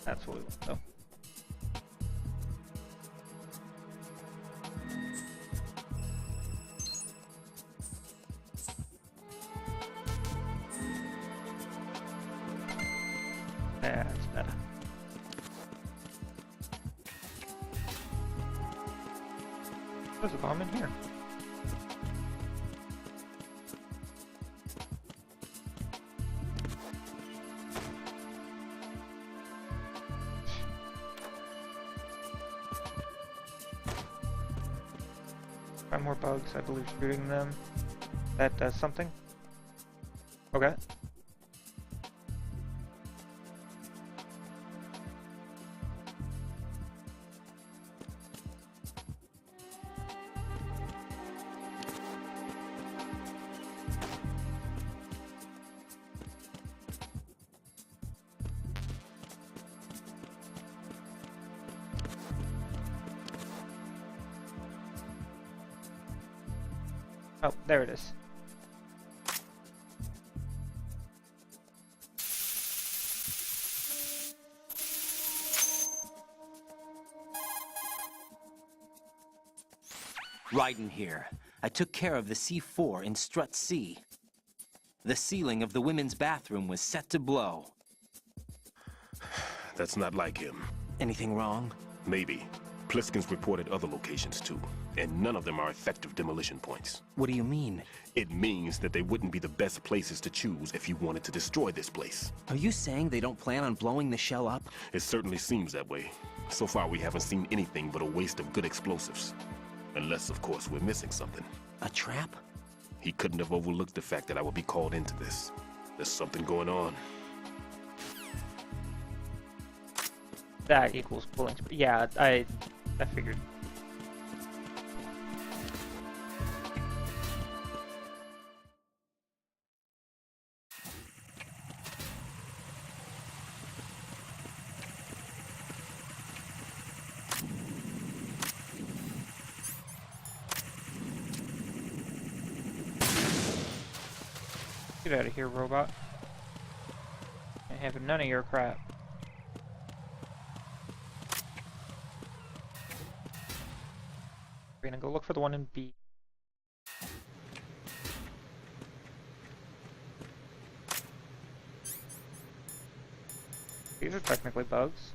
That's what we want, though. That's better. There's a bomb in here. Find more bugs, I believe shooting them. That does something. Okay. Oh, there it is. Raiden here. I took care of the C4 in Strut C. The ceiling of the women's bathroom was set to blow. That's not like him. Anything wrong? Maybe. Pliskin's reported other locations too, and none of them are effective demolition points. What do you mean? It means that they wouldn't be the best places to choose if you wanted to destroy this place. Are you saying they don't plan on blowing the shell up? It certainly seems that way. So far we haven't seen anything but a waste of good explosives. Unless, of course, we're missing something. A trap? He couldn't have overlooked the fact that I would be called into this. There's something going on. That equals pulling speed. Yeah, I figured. Get out of here, robot. I have none of your crap. We're gonna go look for the one in B. These are technically bugs.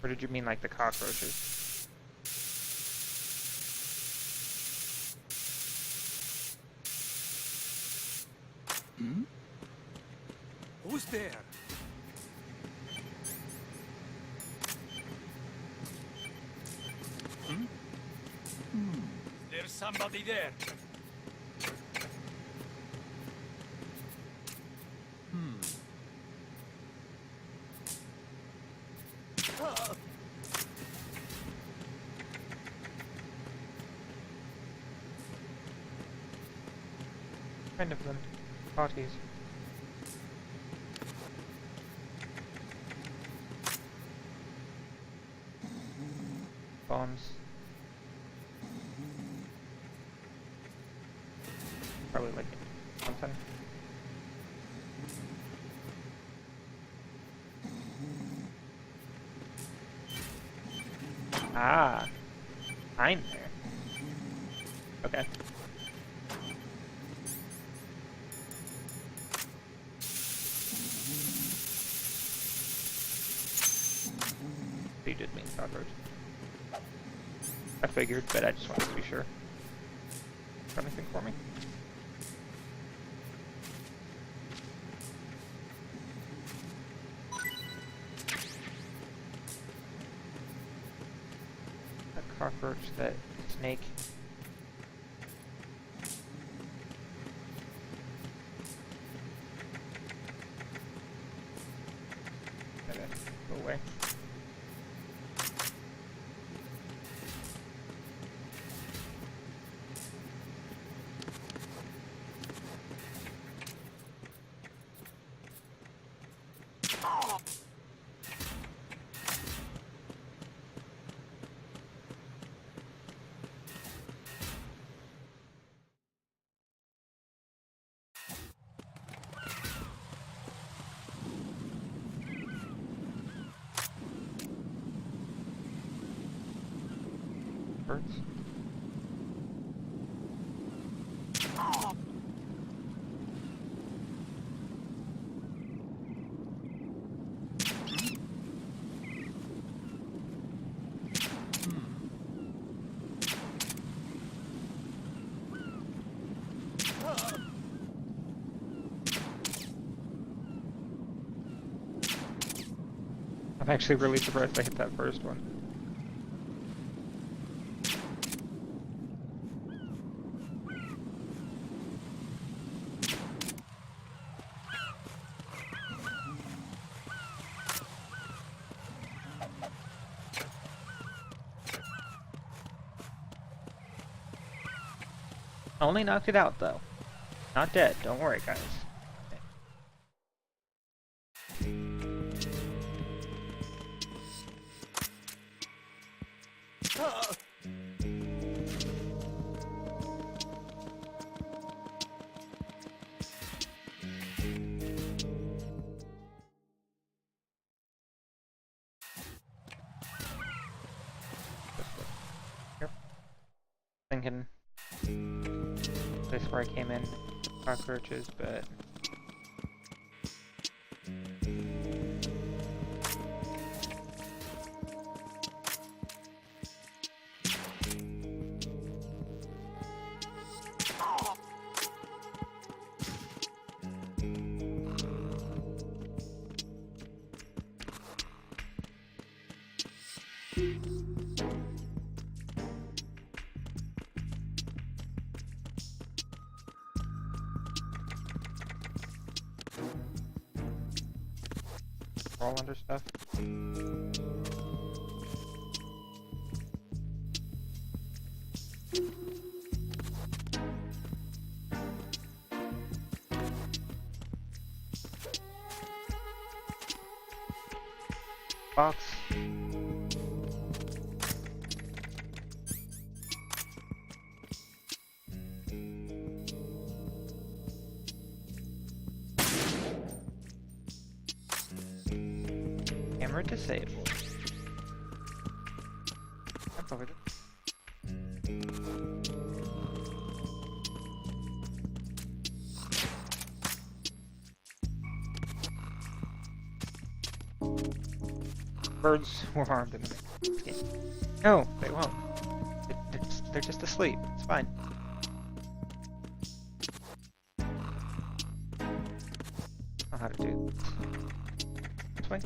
Or did you mean like the cockroaches? Hmm? Who's there? Hmm? There's somebody there. Kind of them. Parties. Bombs. Probably like something. Ah, I'm there. Okay. You did mean cockroach. I figured, but I just wanted to be sure. Got anything for me? A cockroach, that snake. Okay, go away. birds. I'm actually really surprised I hit that first one. Only knocked it out though. Not dead, don't worry guys. Thinking place where I came in, cockroaches, but all under stuff. Box. Camera disabled. Up over there. Birds were harmed in the game. No, they won't. They're just asleep. It's fine. I know how to do this. This way.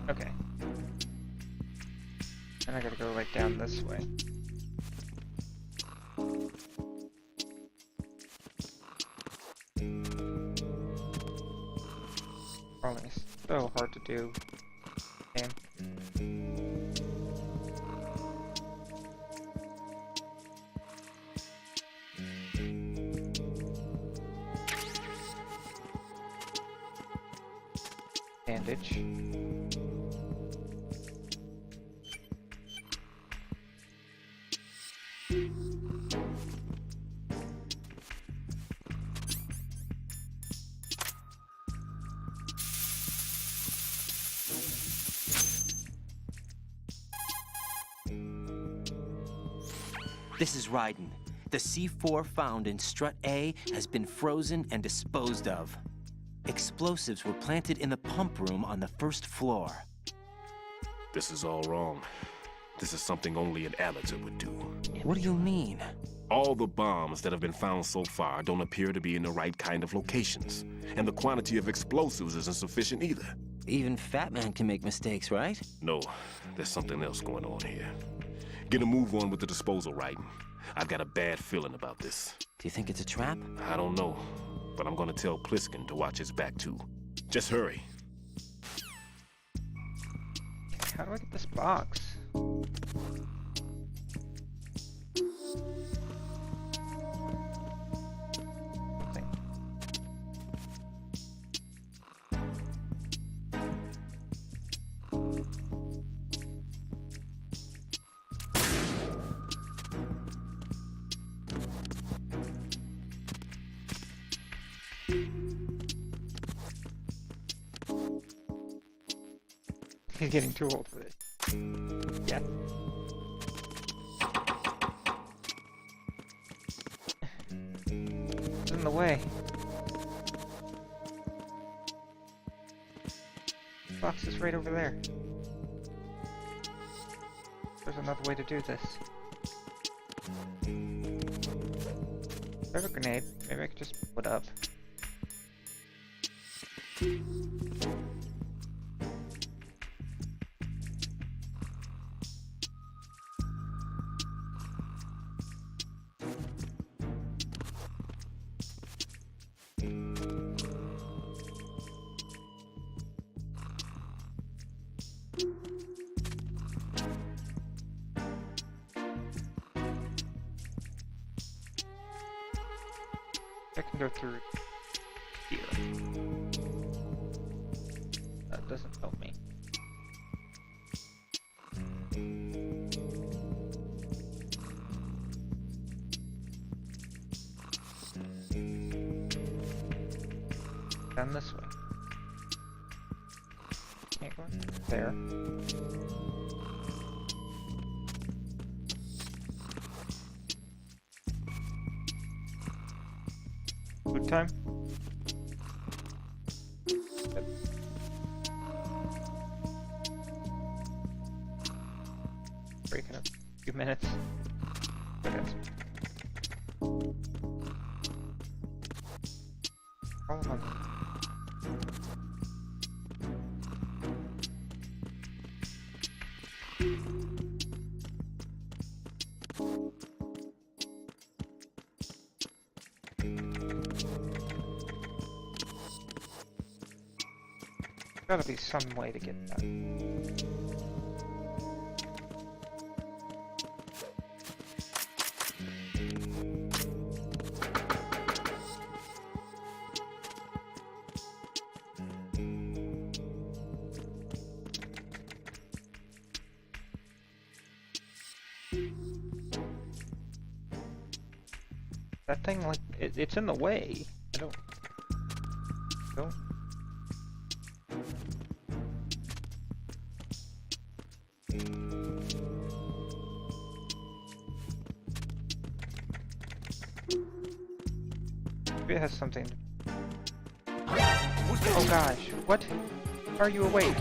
Okay. And I gotta go like down this way. Crawling is so hard to do. Damn. Bandage. This is Raiden. The C4 found in Strut A has been frozen and disposed of. Explosives were planted in the pump room on the first floor. This is all wrong. This is something only an amateur would do. What do you mean? All the bombs that have been found so far don't appear to be in the right kind of locations. And the quantity of explosives isn't sufficient either. Even Fat Man can make mistakes, right? No, there's something else going on here. Get a move on with the disposal, Raiden. I've got a bad feeling about this. Do you think it's a trap? I don't know, but I'm gonna tell Pliskin to watch his back too. Just hurry. How do I get this box? Nothing. He's getting too old for this. Yeah. It's in the way. The box is right over there. There's another way to do this. I have a grenade. Maybe I could just put up. I can go through here. That doesn't help me. Down this way. Can't go there. Food time? Good. Break in a few minutes. Minutes. All on. Gotta be some way to get that. That thing, like, it's in the way. I don't. Maybe it has something. Oh gosh, what? Are you awake?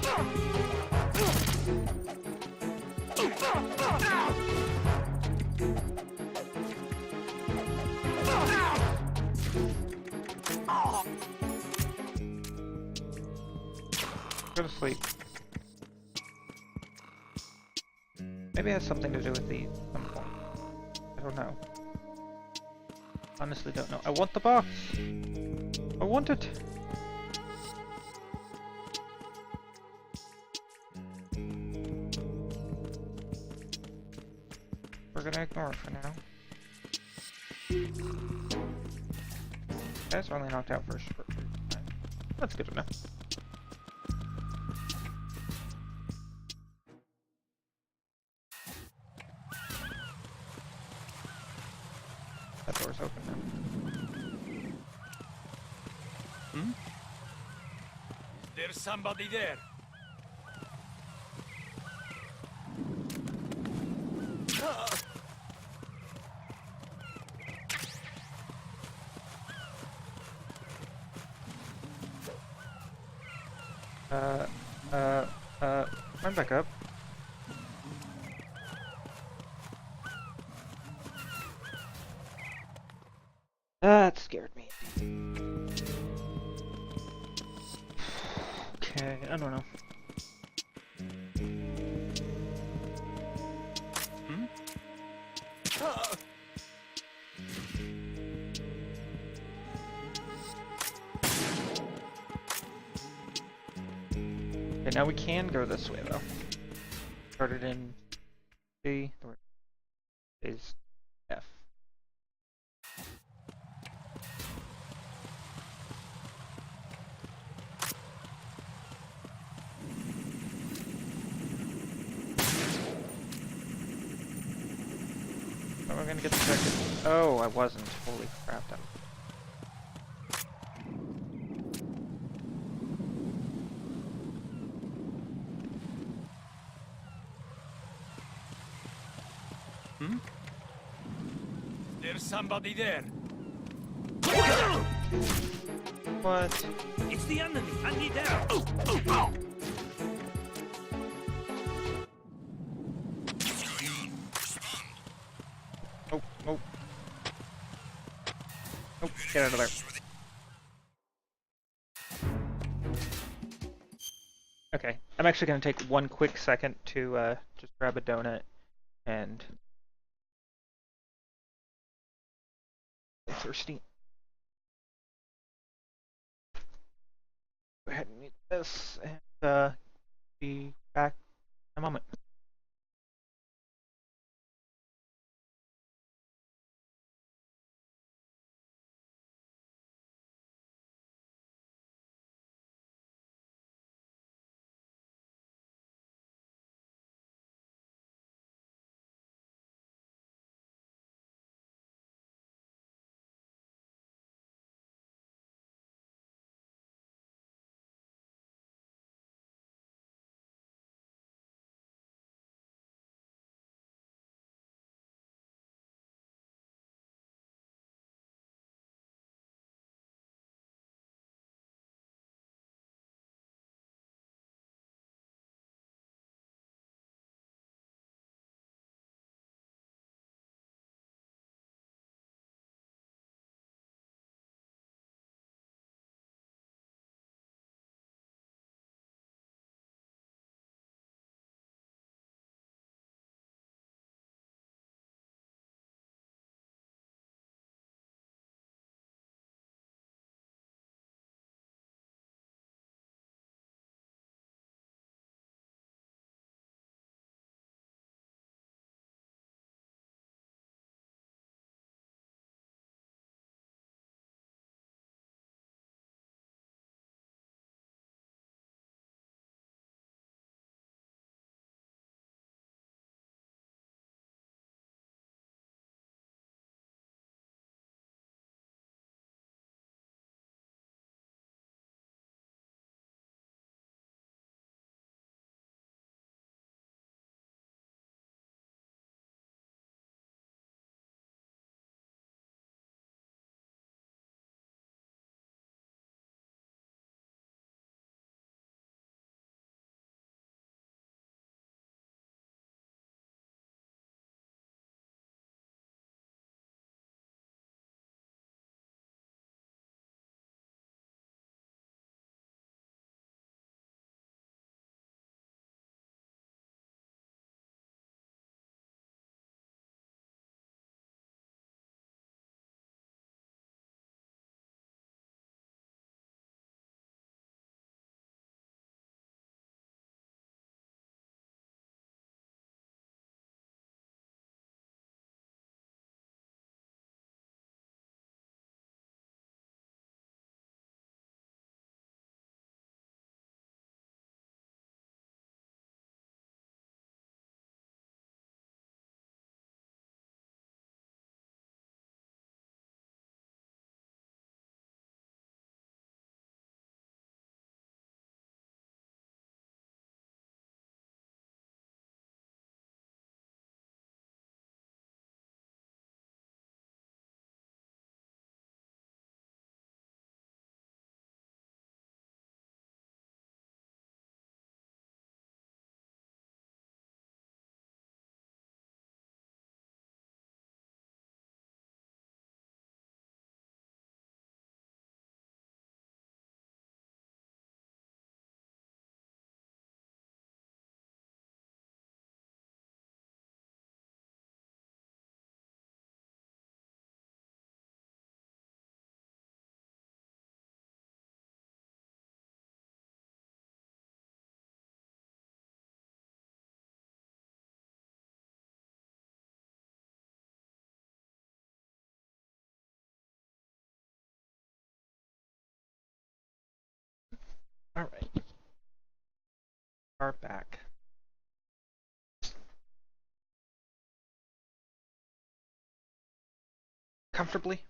Go to sleep. Maybe it has something to do with these at some point. I don't know. Honestly don't know. I want the box! I want it! We're gonna ignore it for now. That's only knocked out first. That's good enough. That door's open now. Hmm? Is there somebody there? I'm back up. That scared me. Okay, I don't know. Hmm? Okay, now we can go this way though. Started in C, is F. Am I gonna get the second? Oh, I wasn't. Holy crap, that was... There's somebody there. What? It's the enemy. I need help. Oh, oh. Oh, get out of there. Okay, I'm actually going to take one quick second to just grab a donut and get thirsty. Go ahead and eat this and be back in a moment. Alright. Are back. Comfortably?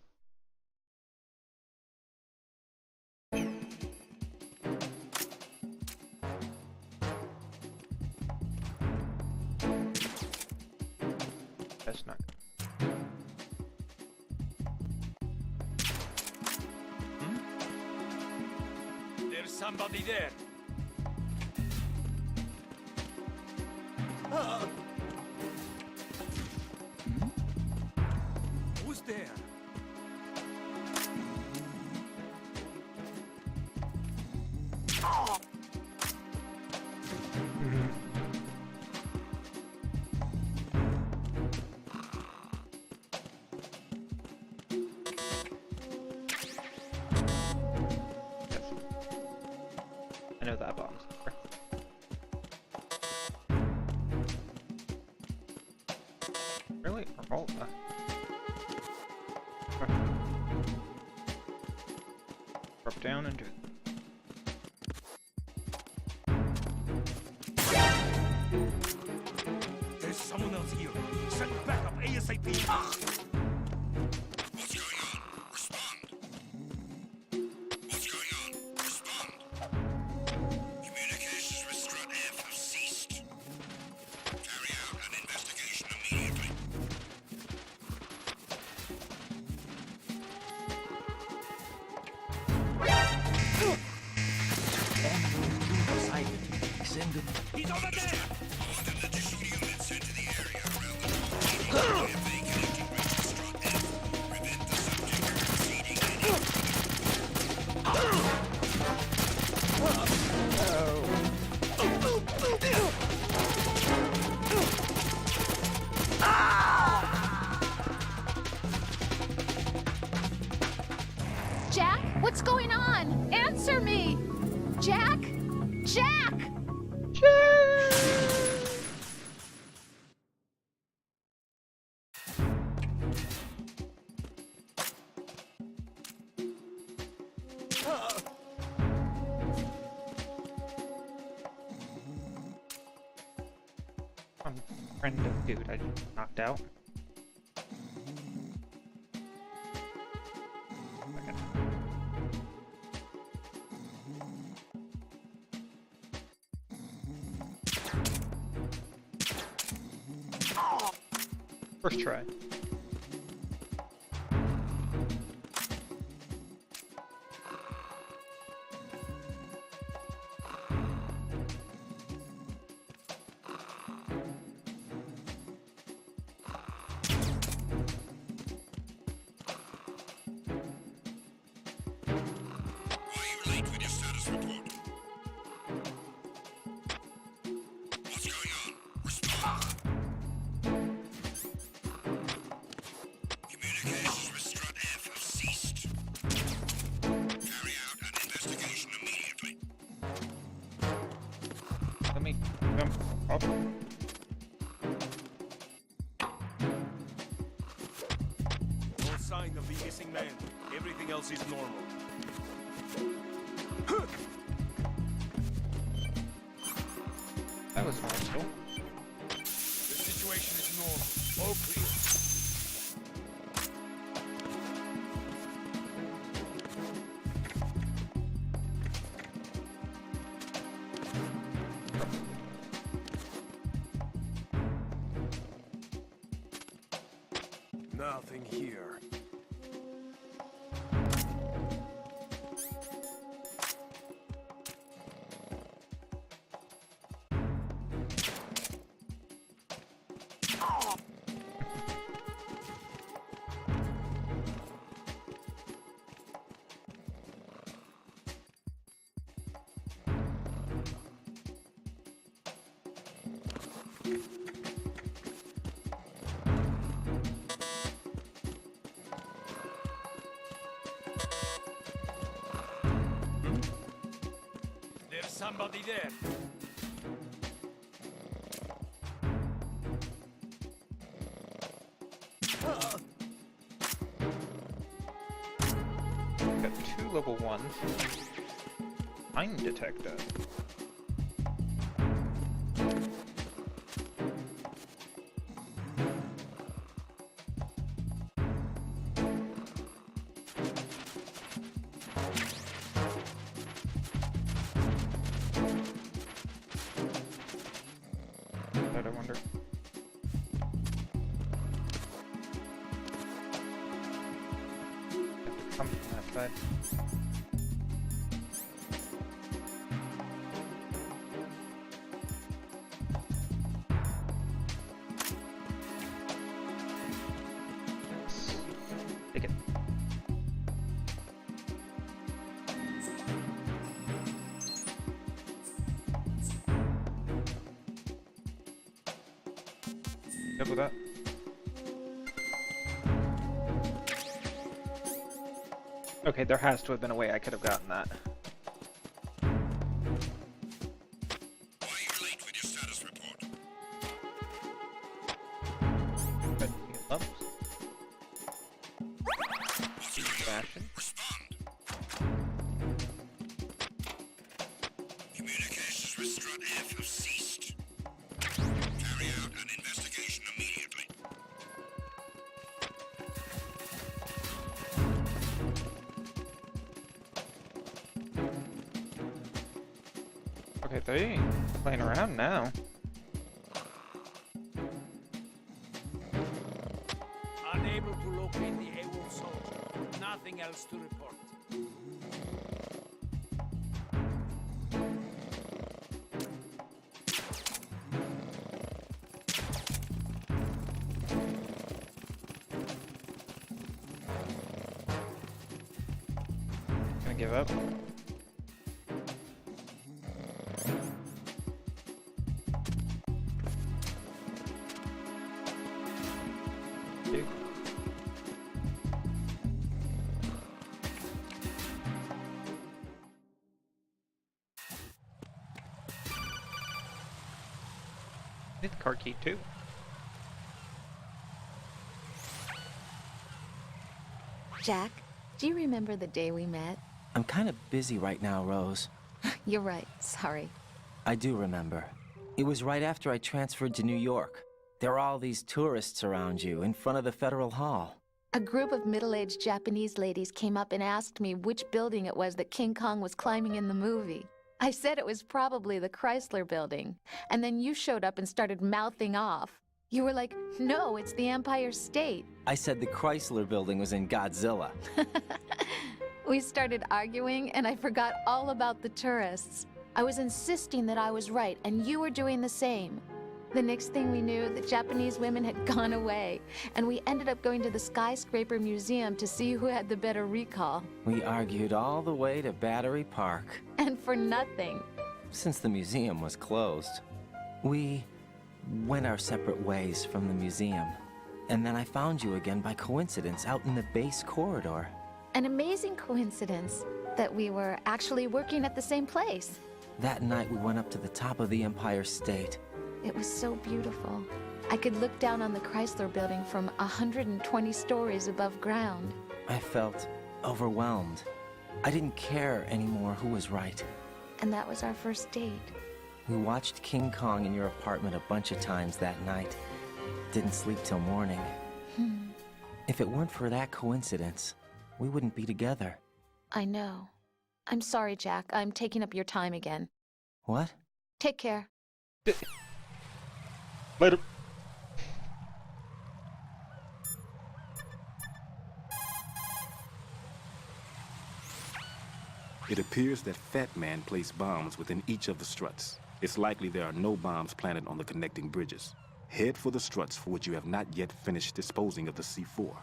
That's not. There's somebody there. Who's there? I know that bomb's there. Really? Roll that. Drop down and do it. There's someone else here. Send backup ASAP. What's going on? Respond. What's going on? Respond. Communications with Strut F have ceased. Carry out an investigation immediately. He's over there! I want an additional unit sent to the area around the building. If they connecting with the Strut F, prevent the subject from proceeding any. Jack, what's going on? Answer me! Jack? Jack! I'm friend of dude I just knocked out. Okay. First try. Why are you late with your status report? What's going on? Respond. Communications with Strut F have ceased. Carry out an investigation immediately. Let me jump up. No sign of the missing man. Everything else is normal. That was hostile. The situation is normal. All clear. Nothing here. There's somebody there. Got 2 level 1s. Mine detector. I wonder. come from that side. Take it. Good with that. Okay, there has to have been a way I could have gotten that. Why are you late with your status report? Good. You get lumps. What's going on? Fashion. Respond. Communications with Strut F have ceased. Carry out an investigation immediately. Okay, they ain't playing around now. Unable to locate the AWOL soldier. Nothing else to report. Gonna give up. Dude. Need the car key too. Jack, do you remember the day we met? I'm kind of busy right now, Rose. You're right. Sorry. I do remember. It was right after I transferred to New York. There were all these tourists around you in front of the Federal Hall. A group of middle-aged Japanese ladies came up and asked me which building it was that King Kong was climbing in the movie. I said it was probably the Chrysler building. And then you showed up and started mouthing off. You were like, no, it's the Empire State. I said the Chrysler building was in Godzilla. We started arguing, and I forgot all about the tourists. I was insisting that I was right, and you were doing the same. The next thing we knew, the Japanese women had gone away, and we ended up going to the Skyscraper Museum to see who had the better recall. We argued all the way to Battery Park. And for nothing. Since the museum was closed, we went our separate ways from the museum. And then I found you again by coincidence out in the base corridor. An amazing coincidence that we were actually working at the same place. That night we went up to the top of the Empire State. It was so beautiful. I could look down on the Chrysler building from 120 stories above ground. I felt overwhelmed. I didn't care anymore who was right. And that was our first date. We watched King Kong in your apartment a bunch of times that night. Didn't sleep till morning. If it weren't for that coincidence, we wouldn't be together. I know. I'm sorry, Jack. I'm taking up your time again. What? Take care. Later. It appears that Fat Man placed bombs within each of the struts. It's likely there are no bombs planted on the connecting bridges. Head for the struts for which you have not yet finished disposing of the C4.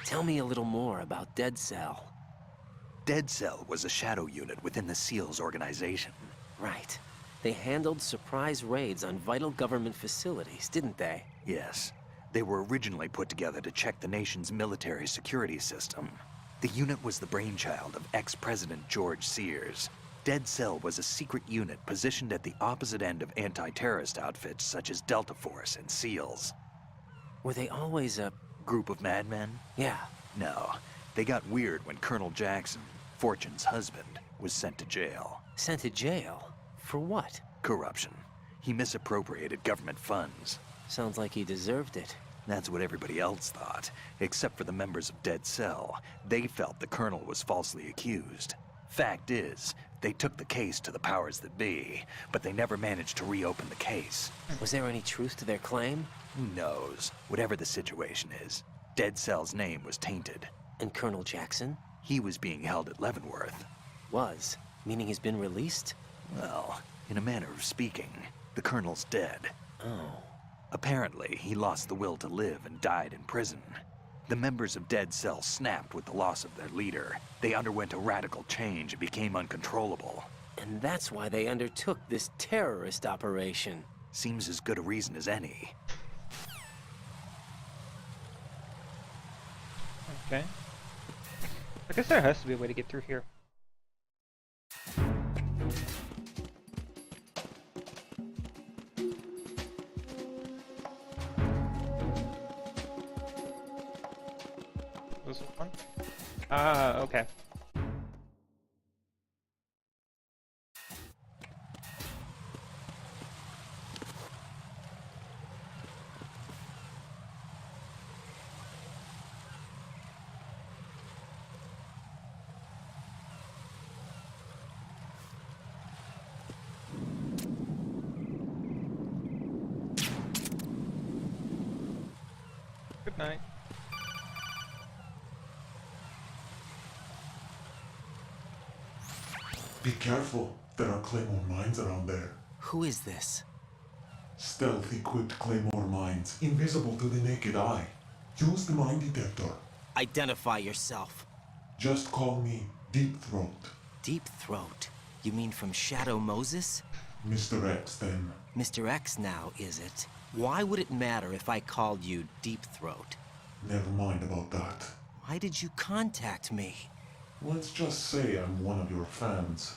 Tell me a little more about Dead Cell. Dead Cell was a shadow unit within the SEALs organization. Right. They handled surprise raids on vital government facilities, didn't they? Yes. They were originally put together to check the nation's military security system. The unit was the brainchild of ex-President George Sears. Dead Cell was a secret unit positioned at the opposite end of anti-terrorist outfits such as Delta Force and SEALs. Were they always a group of madmen? Yeah. No. They got weird when Colonel Jackson, Fortune's husband, was sent to jail. Sent to jail? For what? Corruption. He misappropriated government funds. Sounds like he deserved it. That's what everybody else thought, except for the members of Dead Cell. They felt the colonel was falsely accused. Fact is, They took the case to the powers that be, but they never managed to reopen the case. Was there any truth to their claim? Who knows? Whatever the situation is, Dead Cell's name was tainted. And Colonel Jackson? He was being held at Leavenworth. Was? Meaning he's been released? Well, in a manner of speaking, the Colonel's dead. Oh. Apparently, he lost the will to live and died in prison. The members of Dead Cell snapped with the loss of their leader. They underwent a radical change and became uncontrollable. And that's why they undertook this terrorist operation. Seems as good a reason as any. Okay. I guess there has to be a way to get through here. This one? Ah, okay. Good night. Be careful. There are Claymore mines around there. Who is this? Stealth-equipped Claymore mines, invisible to the naked eye. Use the mine detector. Identify yourself. Just call me Deep Throat. Deep Throat? You mean from Shadow Moses? Mr. X, then. Mr. X now, is it? Why would it matter if I called you Deep Throat? Never mind about that. Why did you contact me? Let's just say I'm one of your fans.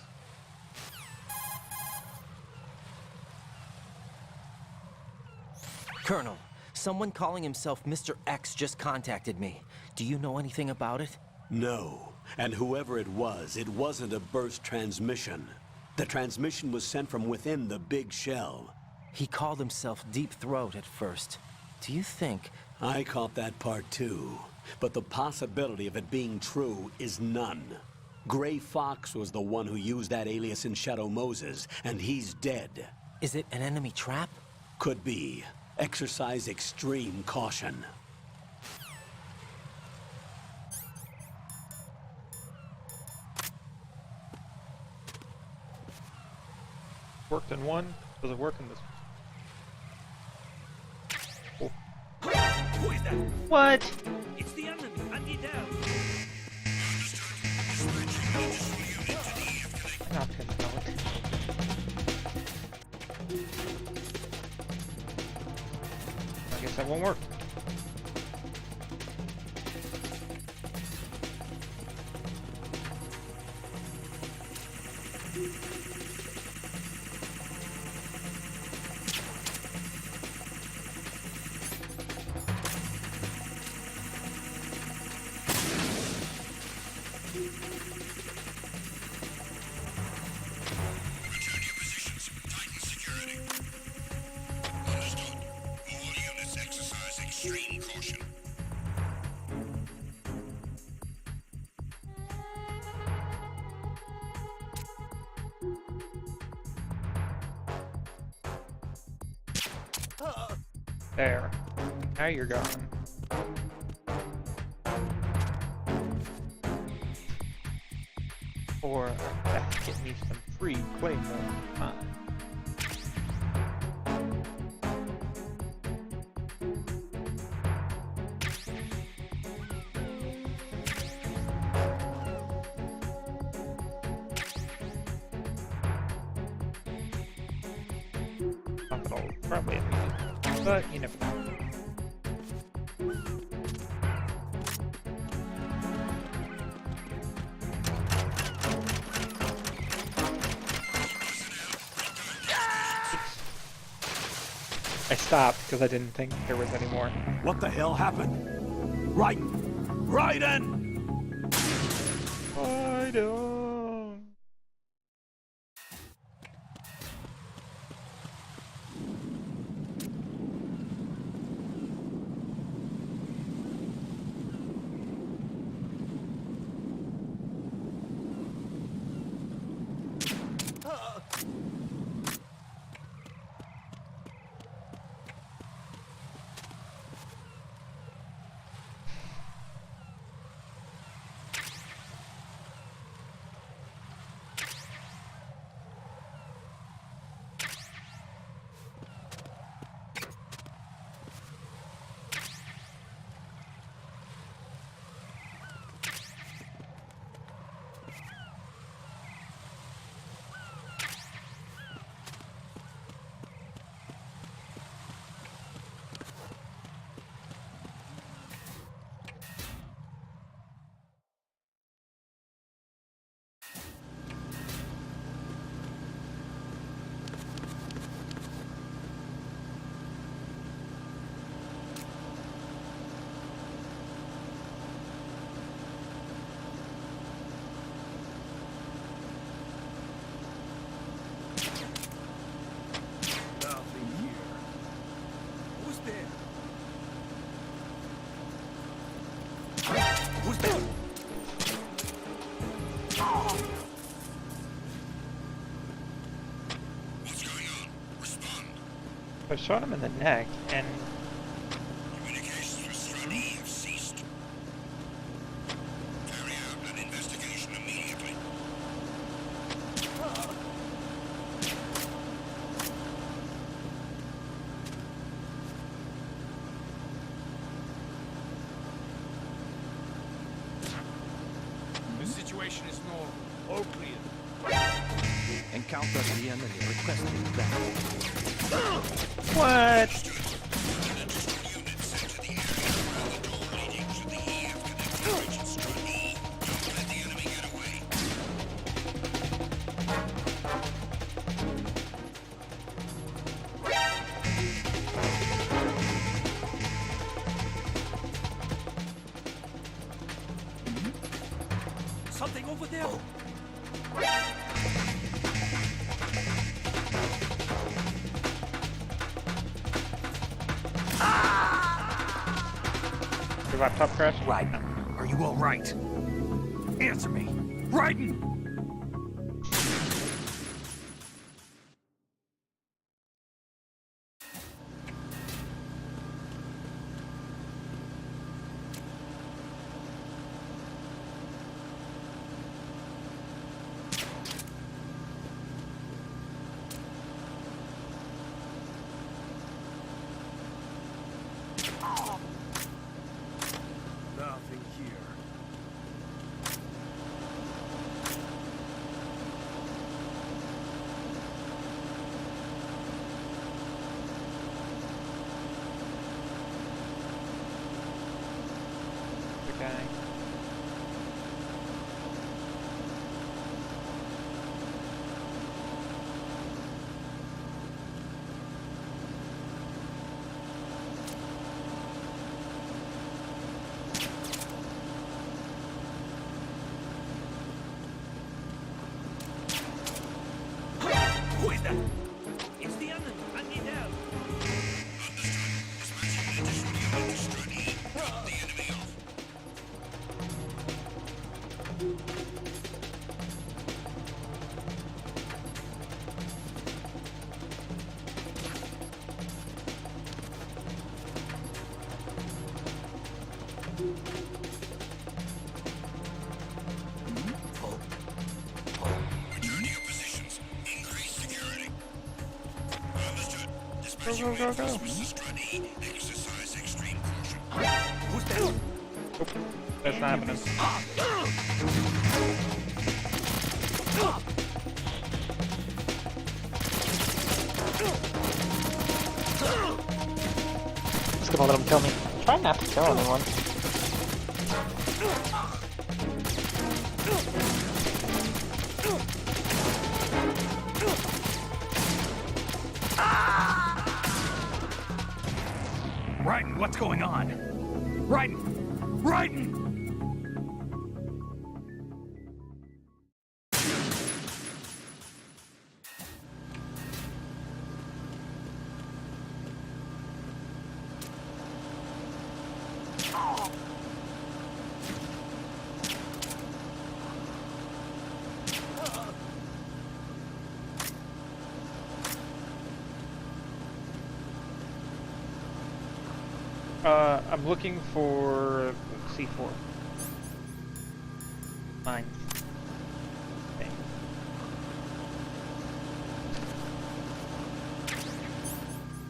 Colonel, someone calling himself Mr. X just contacted me. Do you know anything about it? No. And whoever it wasn't a burst transmission. The transmission was sent from within the big shell. He called himself Deep Throat at first. Do you think... I caught that part too. But the possibility of it being true is none. Gray Fox was the one who used that alias in Shadow Moses, and he's dead. Is it an enemy trap? Could be. Exercise extreme caution. Worked in one, does it work in this one? Oh. Who is that? What? It's the enemy. Andy down. Knocked him out. I guess that won't work. There. Now you're gone. Or get me some free Claymore time. Not that I'll probably have to, but you never know. I stopped because I didn't think there was any more. What the hell happened? Raiden! I don't. I shot him in the neck, and Communications with Strani have ceased. Carry out an investigation immediately. The situation is normal. All clear. Encounter the enemy requesting that. what? Something over there. Your laptop crashed? Raiden, are you all right? Answer me. Raiden! Nothing here. Okay. Who is that? It's the enemy. I need help. Return to your positions. Increase security. Understood. Dispatch Go, go, go, go. Mr. Strani. Exercise extreme caution. Who's that? That's not happening. Just gonna let him kill me. Try not to kill anyone. Raiden, what's going on? Raiden! Raiden! I'm looking for C4. Mine. Okay.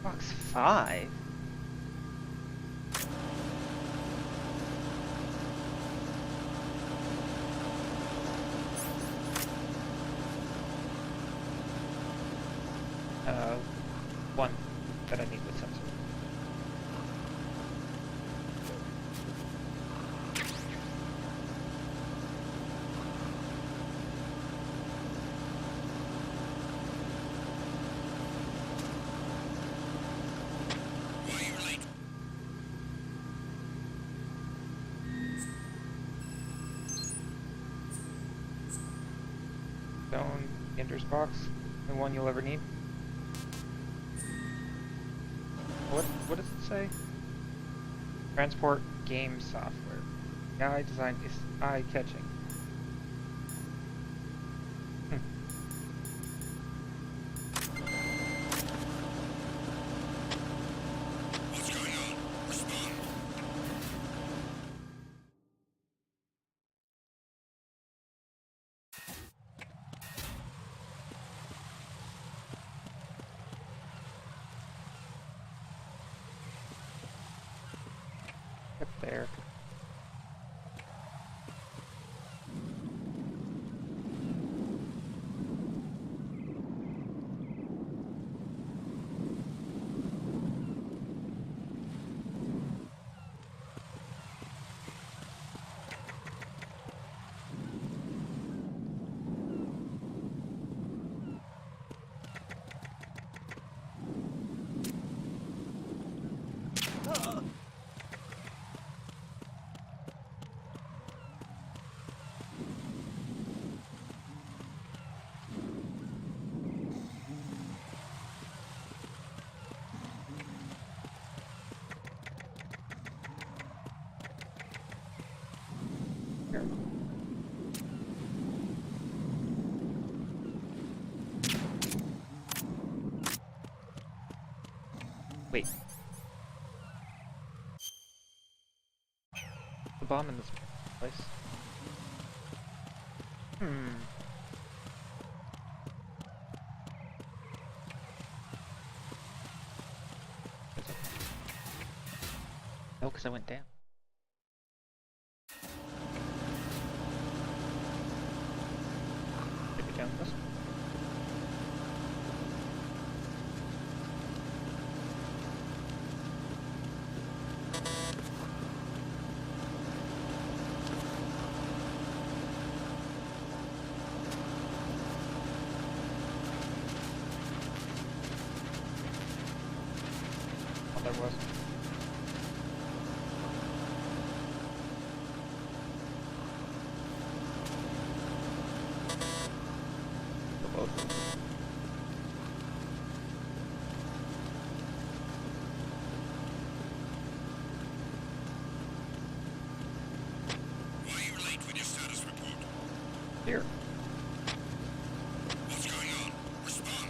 Box 5? One that I need with sensor. Stone Ender's box, the one you'll ever need. What does it say? Transport game software. AI design is eye-catching. there. Wait. The bomb in this place. No, because I went down. Maybe down this one. There was. Why are you late with your status report? Here. What's going on? Respond.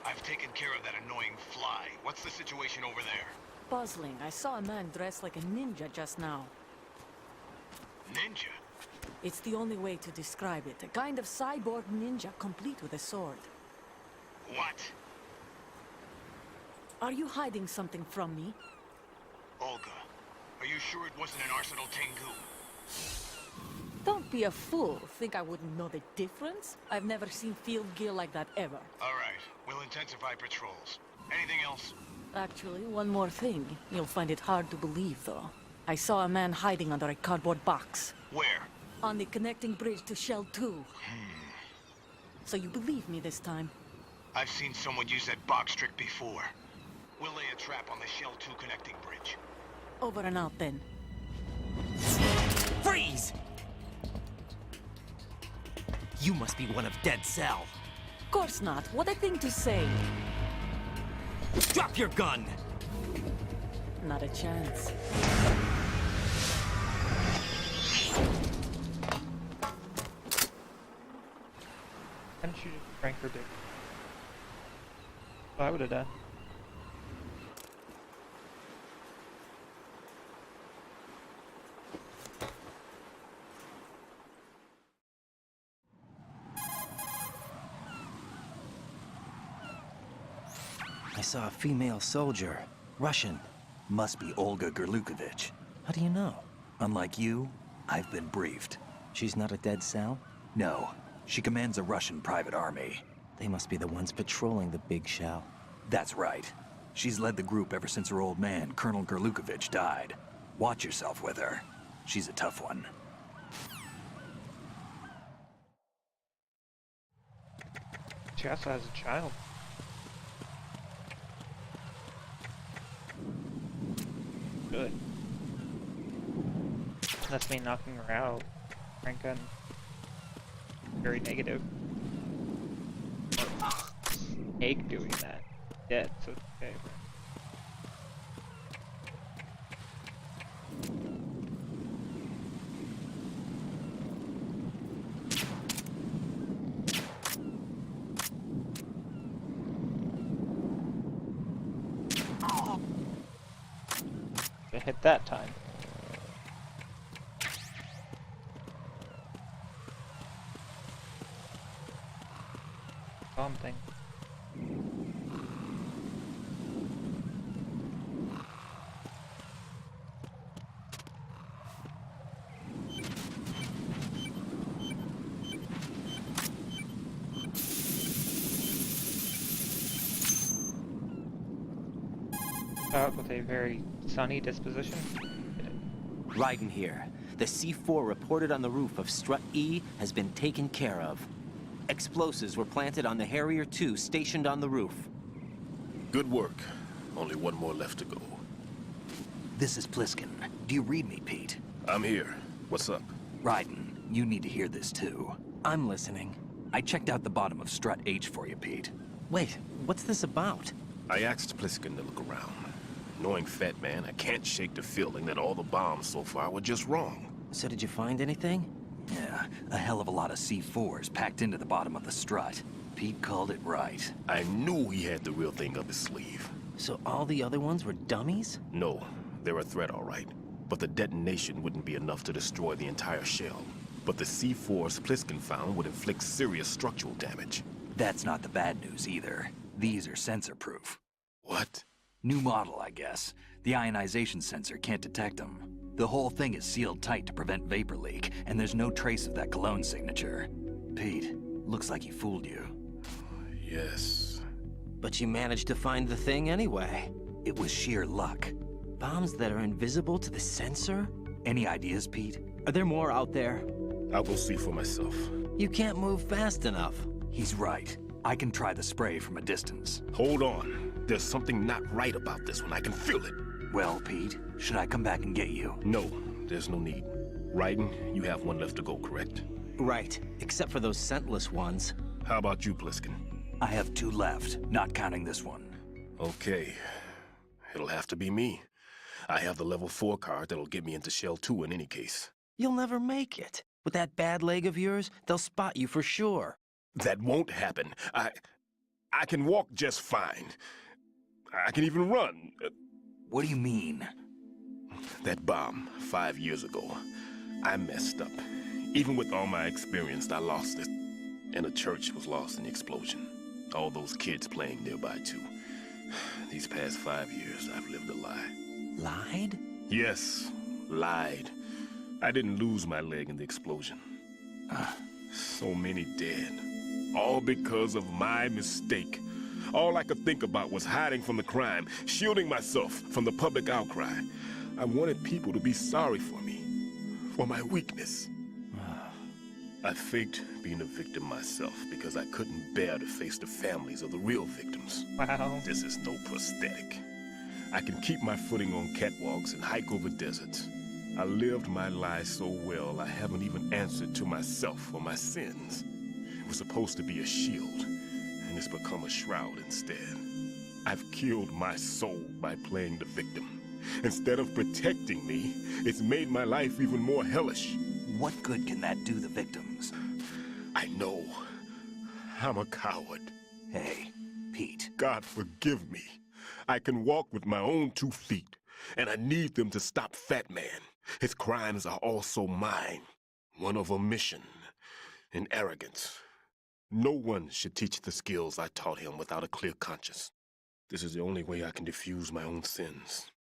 I've taken care of that annoying fly. What's the situation over there? Puzzling. I saw a man dressed like a ninja just now. Ninja? It's the only way to describe it. A kind of cyborg ninja, complete with a sword. What? Are you hiding something from me? Olga, are you sure it wasn't an Arsenal Tengu? Don't be a fool. Think I wouldn't know the difference? I've never seen field gear like that ever. All right, we'll intensify patrols. Anything else? Actually, one more thing. You'll find it hard to believe, though. I saw a man hiding under a cardboard box. Where? On the connecting bridge to Shell 2. So you believe me this time? I've seen someone use that box trick before. We'll lay a trap on the Shell 2 connecting bridge. Over and out, then. Freeze! You must be one of Dead Cell. Of course not. What a thing to say. Drop your gun! Not a chance. Hadn't you just drank her dick? Oh, I would have done. I saw a female soldier. Russian. Must be Olga Gerlukovich. How do you know? Unlike you, I've been briefed. She's not a Dead Cell? No. She commands a Russian private army. They must be the ones patrolling the big shell. That's right. She's led the group ever since her old man, Colonel Gerlukovich, died. Watch yourself with her. She's a tough one. She also has a child. Good. That's me knocking her out. Crank gun. Very negative. Egg doing that. Dead, so it's okay. It hit that time. Bomb thing. Out with a very sunny disposition. Raiden here. The C4 reported on the roof of Strut E has been taken care of. Explosives were planted on the Harrier 2 stationed on the roof. Good work. Only one more left to go. This is Pliskin. Do you read me, Pete? I'm here. What's up? Raiden, you need to hear this too. I'm listening. I checked out the bottom of Strut H for you, Pete. Wait, what's this about? I asked Pliskin to look around. Knowing Fat Man, I can't shake the feeling that all the bombs so far were just wrong. So did you find anything? Yeah, a hell of a lot of C4s packed into the bottom of the strut. Pete called it right. I knew he had the real thing up his sleeve. So all the other ones were dummies? No, they're a threat, all right. But the detonation wouldn't be enough to destroy the entire shell. But the C4s Pliskin found would inflict serious structural damage. That's not the bad news either. These are sensor-proof. What? New model, I guess. The ionization sensor can't detect them. The whole thing is sealed tight to prevent vapor leak, and there's no trace of that cologne signature. Pete, looks like he fooled you. Yes. But you managed to find the thing anyway. It was sheer luck. Bombs that are invisible to the sensor? Any ideas, Pete? Are there more out there? I'll go see for myself. You can't move fast enough. He's right. I can try the spray from a distance. Hold on. There's something not right about this one. I can feel it. Well, Pete, should I come back and get you? No, there's no need. Raiden, you have one left to go, correct? Right, except for those scentless ones. How about you, Pliskin? I have 2 left, not counting this one. Okay. It'll have to be me. I have the level 4 card that'll get me into Shell 2 in any case. You'll never make it. With that bad leg of yours, they'll spot you for sure. That won't happen. I can walk just fine. I can even run. What do you mean? That bomb 5 years ago. I messed up. Even with all my experience, I lost it. And the church was lost in the explosion. All those kids playing nearby, too. These past 5 years, I've lived a lie. Lied? Yes, lied. I didn't lose my leg in the explosion. So many dead. All because of my mistake. All I could think about was hiding from the crime, shielding myself from the public outcry. I wanted people to be sorry for me, for my weakness. I faked being a victim myself because I couldn't bear to face the families of the real victims. Wow. This is no prosthetic. I can keep my footing on catwalks and hike over deserts. I lived my lie so well, I haven't even answered to myself for my sins. It was supposed to be a shield, and it's become a shroud instead. I've killed my soul by playing the victim. Instead of protecting me, it's made my life even more hellish. What good can that do the victims? I know. I'm a coward. Hey, Pete. God forgive me. I can walk with my own 2 feet, and I need them to stop Fat Man. His crimes are also mine. One of omission and arrogance. No one should teach the skills I taught him without a clear conscience. This is the only way I can diffuse my own sins.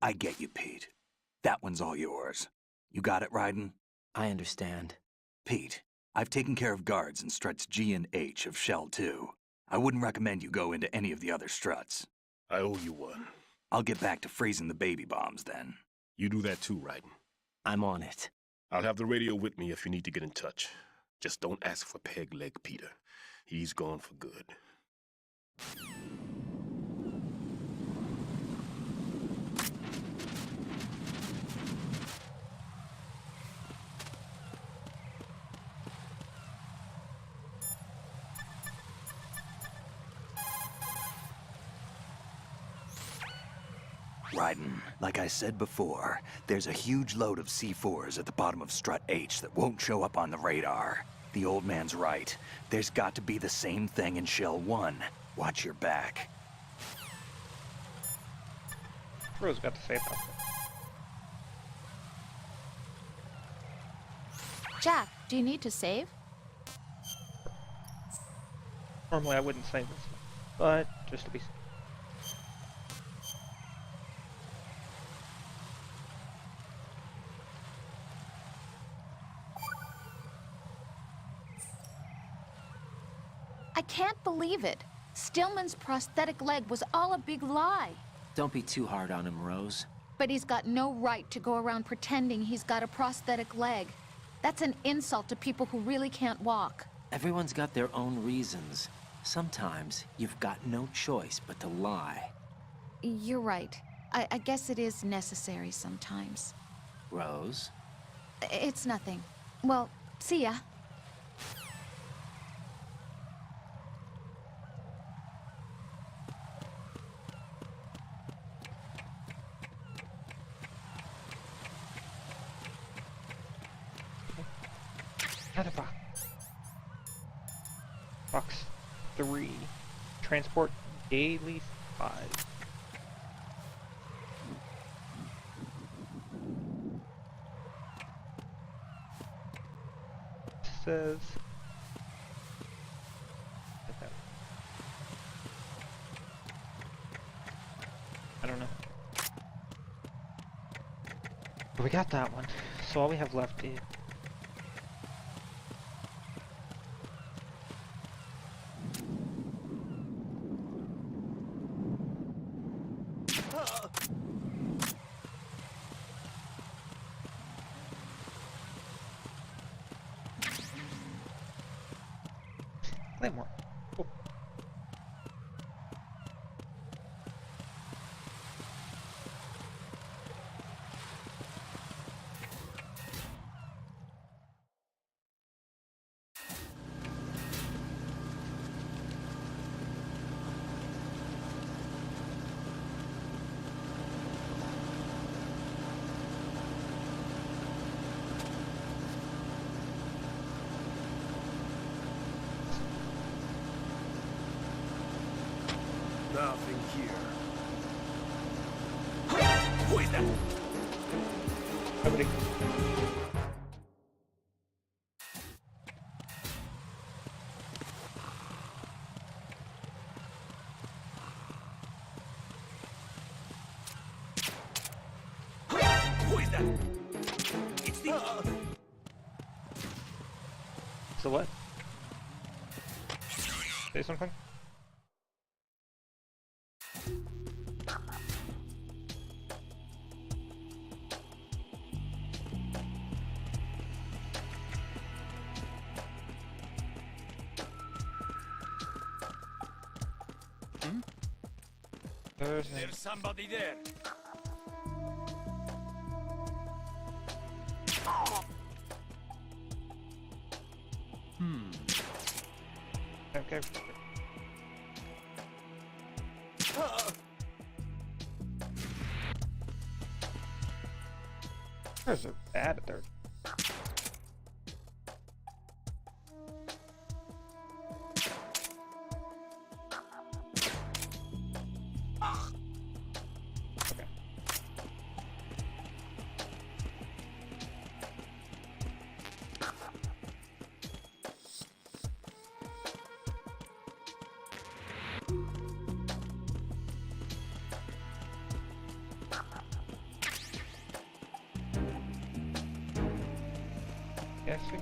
I get you, Pete. That one's all yours. You got it, Raiden? I understand. Pete, I've taken care of guards in struts G and H of Shell 2. I wouldn't recommend you go into any of the other struts. I owe you one. I'll get back to freezing the baby bombs then. You do that too, Raiden. I'm on it. I'll have the radio with me if you need to get in touch. Just don't ask for Peg Leg Peter. He's gone for good. Raiden, like I said before, there's a huge load of C4s at the bottom of Strut H that won't show up on the radar. The old man's right. There's got to be the same thing in Shell 1. Watch your back. Rose got to say about that. Jack, do you need to save? Normally I wouldn't say this, but just to be safe. I can't believe it. Stillman's prosthetic leg was all a big lie. Don't be too hard on him, Rose. But he's got no right to go around pretending he's got a prosthetic leg. That's an insult to people who really can't walk. Everyone's got their own reasons. Sometimes you've got no choice but to lie. You're right. I guess it is necessary sometimes. Rose? It's nothing. Well, see ya. Another box. Box 3. Transport daily 5. Says. I don't know. But we got that one. So all we have left is. Claymore. Cool. Nothing here. Who is that? Nobody. Who is that? It's the... So what? Say something? There's somebody there. Okay. There's a bad at there. Okay. Guessing.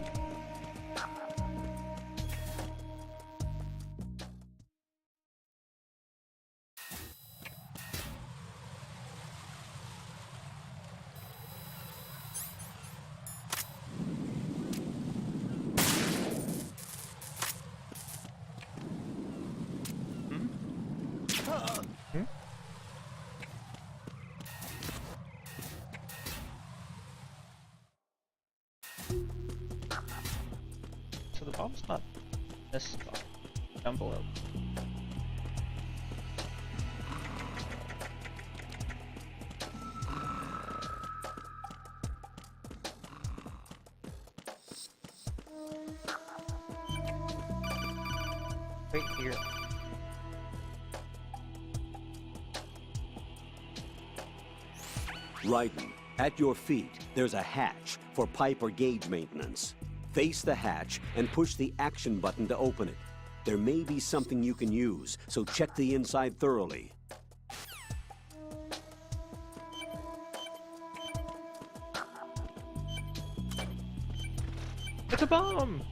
So the bomb's not this spot, down below. Right here. Raiden, at your feet, there's a hatch for pipe or gauge maintenance. Face the hatch and push the action button to open it. There may be something you can use, so check the inside thoroughly. It's a bomb!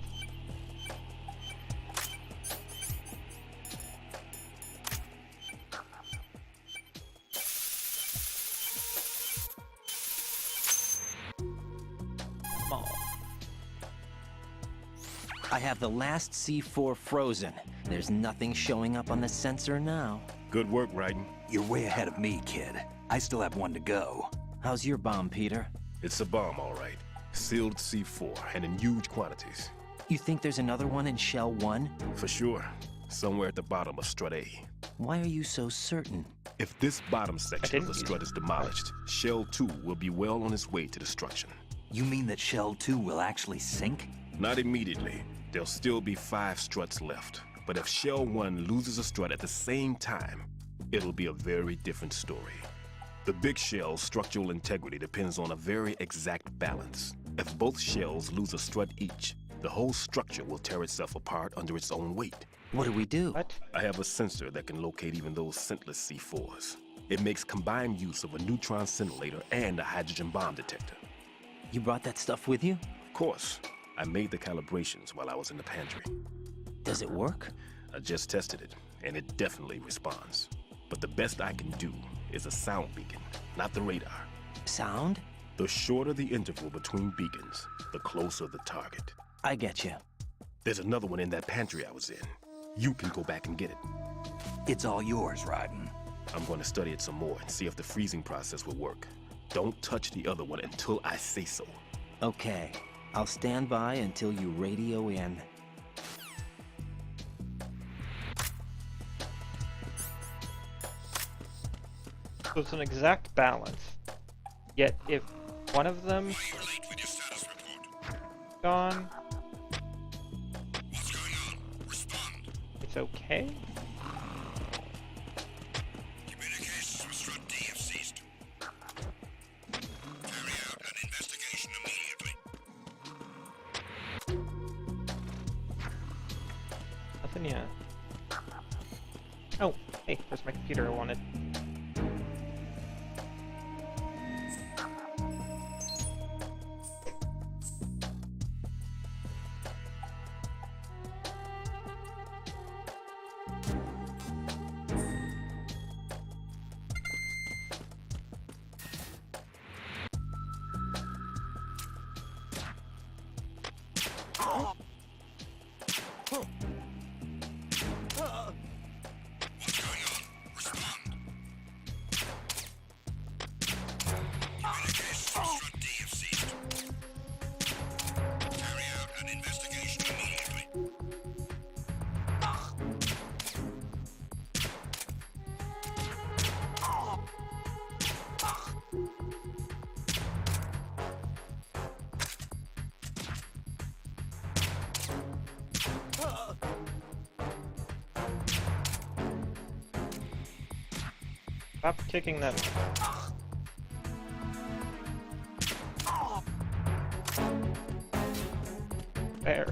I have the last C4 frozen. There's nothing showing up on the sensor now. Good work, Raiden. You're way ahead of me, kid. I still have one to go. How's your bomb, Peter? It's a bomb, all right. Sealed C4, and in huge quantities. You think there's another one in Shell 1? For sure. Somewhere at the bottom of Strut A. Why are you so certain? If this bottom section of the strut is demolished, Shell 2 will be well on its way to destruction. You mean that Shell 2 will actually sink? Not immediately. There'll still be 5 struts left. But if Shell 1 loses a strut at the same time, it'll be a very different story. The big shell's structural integrity depends on a very exact balance. If both shells lose a strut each, the whole structure will tear itself apart under its own weight. What do we do? What? I have a sensor that can locate even those scentless C4s. It makes combined use of a neutron scintillator and a hydrogen bomb detector. You brought that stuff with you? Of course. I made the calibrations while I was in the pantry. Does it work? I just tested it, and it definitely responds. But the best I can do is a sound beacon, not the radar. Sound? The shorter the interval between beacons, the closer the target. I get you. There's another one in that pantry I was in. You can go back and get it. It's all yours, Raiden. I'm going to study it some more and see if the freezing process will work. Don't touch the other one until I say so. Okay. I'll stand by until you radio in. So it's an exact balance. Yet if one of them gone, What's going on? Respond. it's okay? Communications with Strut D have ceased. Carry out an investigation immediately. Nothing yet. Oh, hey, where's my computer I wanted? What's going on? Respond. Communications with Strut D have ceased. Carry out an investigation immediately. Stop kicking that. There.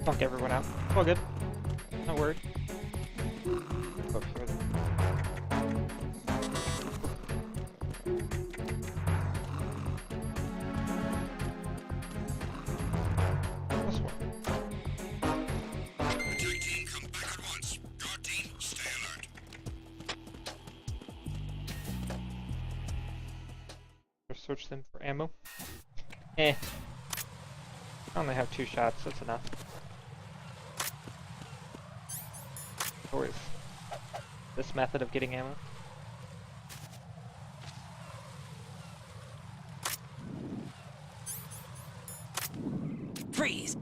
Fuck everyone out. All good. Not worried. Oh, sure. This one. Attack team, come back at once. Guard team, stay alert. Search them for ammo. Eh. I only have 2 shots, that's enough. Or is this method of getting ammo? Freeze!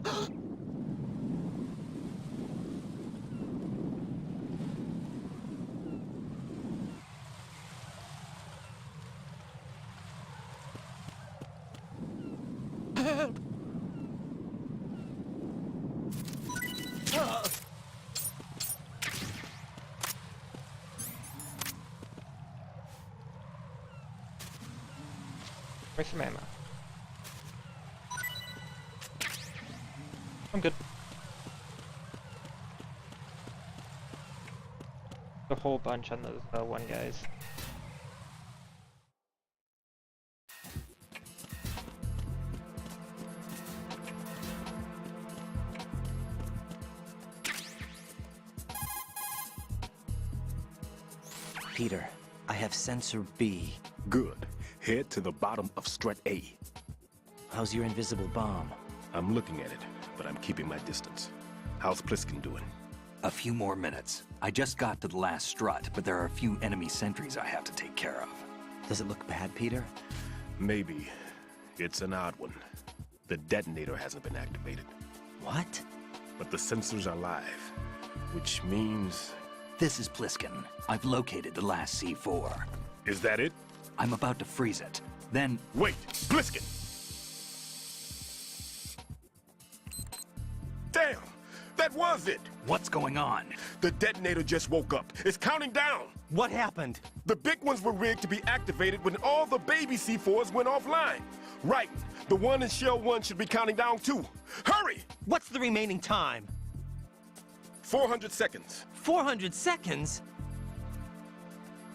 Where's some ammo? I'm good. A whole bunch on those one guys. Peter, I have sensor B. Good. Head to the bottom of strut A. How's your invisible bomb? I'm looking at it, but I'm keeping my distance. How's Pliskin doing? A few more minutes. I just got to the last strut, but there are a few enemy sentries I have to take care of. Does it look bad, Peter? Maybe. It's an odd one. The detonator hasn't been activated. What? But the sensors are live, which means... This is Pliskin. I've located the last C4. Is that it? I'm about to freeze it. Then... Wait! Pliskin! Damn! That was it! What's going on? The detonator just woke up. It's counting down! What happened? The big ones were rigged to be activated when all the baby C4s went offline. Right. The one in Shell 1 should be counting down too. Hurry! What's the remaining time? 400 seconds. 400 seconds?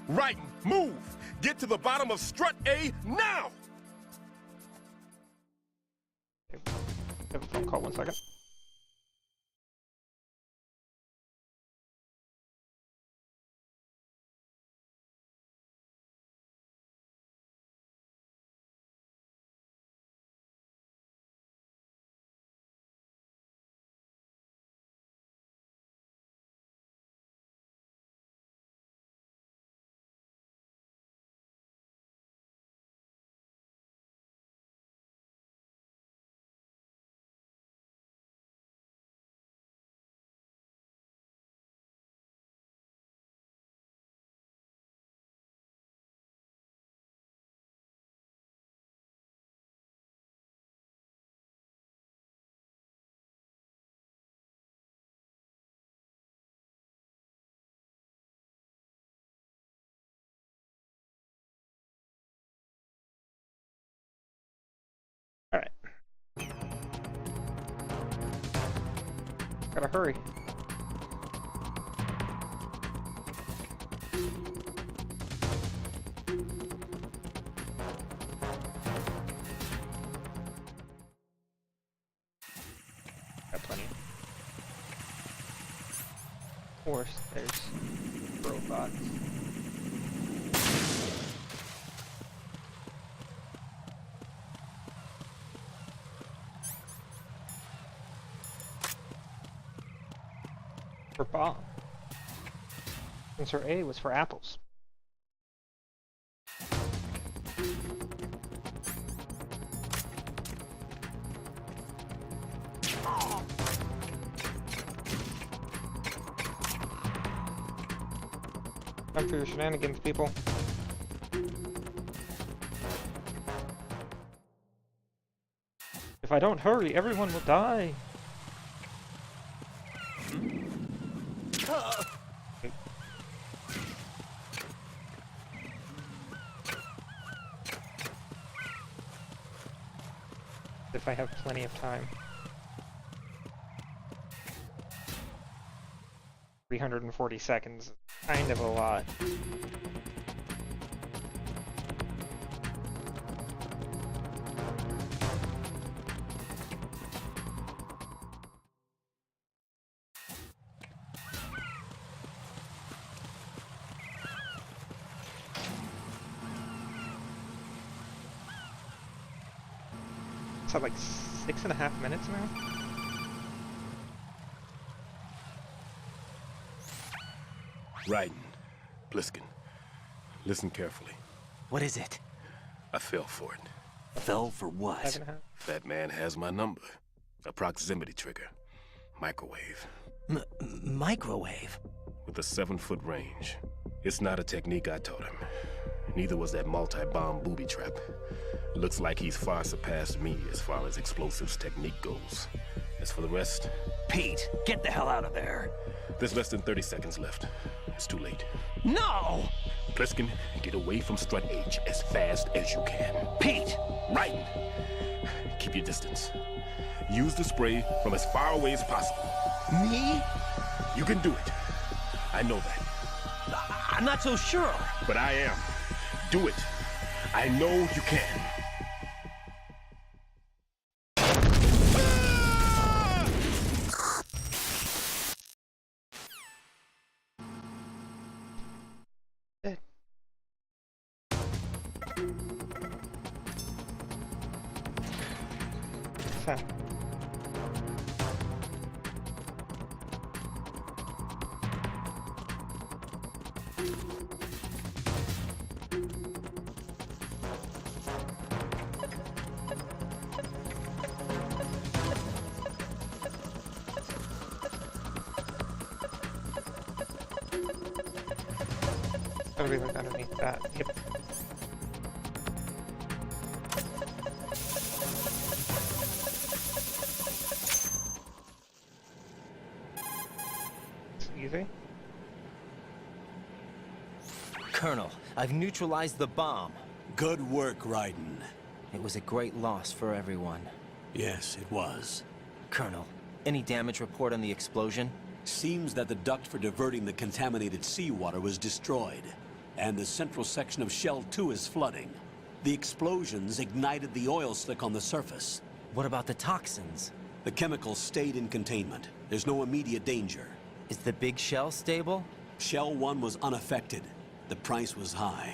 Right. Move! Get to the bottom of strut A now! Have a phone call, 1 second. Alright. Gotta hurry. Got plenty. Of course, there's robots. For bomb. Sensor A was for apples. Time for your shenanigans, people. If I don't hurry, everyone will die. If I have plenty of time. 340 seconds, kind of a lot. It's at like 6.5 minutes now? Raiden, Pliskin, listen carefully. What is it? I fell for it. Fell for what? 5.5? That man has my number. A proximity trigger. Microwave. Microwave? With a 7-foot range. It's not a technique I taught him. Neither was that multi-bomb booby trap. Looks like he's far surpassed me as far as explosives technique goes. As for the rest... Pete, get the hell out of there. There's less than 30 seconds left. It's too late. No! Pliskin, get away from Strut H as fast as you can. Pete! Right! Keep your distance. Use the spray from as far away as possible. Me? You can do it. I know that. I'm not so sure. But I am. Do it. I know you can. Huh. Gotta be like underneath that. Yep. It's easy. Colonel, I've neutralized the bomb. Good work, Raiden. It was a great loss for everyone. Yes, it was. Colonel, any damage report on the explosion? Seems that the duct for diverting the contaminated seawater was destroyed, and the central section of Shell 2 is flooding. The explosions ignited the oil slick on the surface. What about the toxins? The chemicals stayed in containment. There's no immediate danger. Is the big shell stable? Shell 1 was unaffected. The price was high,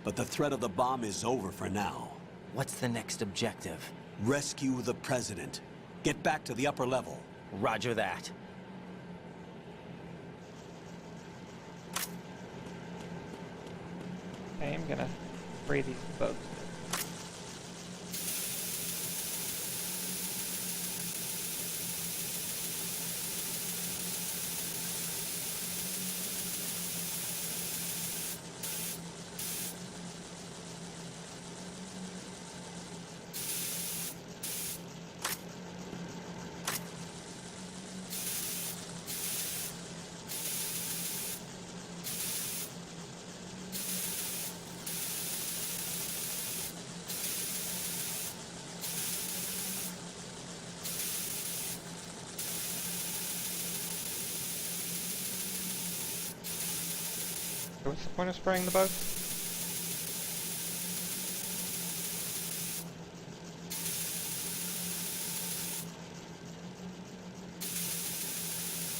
but the threat of the bomb is over for now. What's the next objective? Rescue the President. Get back to the upper level. Roger that. Okay, I'm gonna spray these bugs. What's the point of spraying the bug?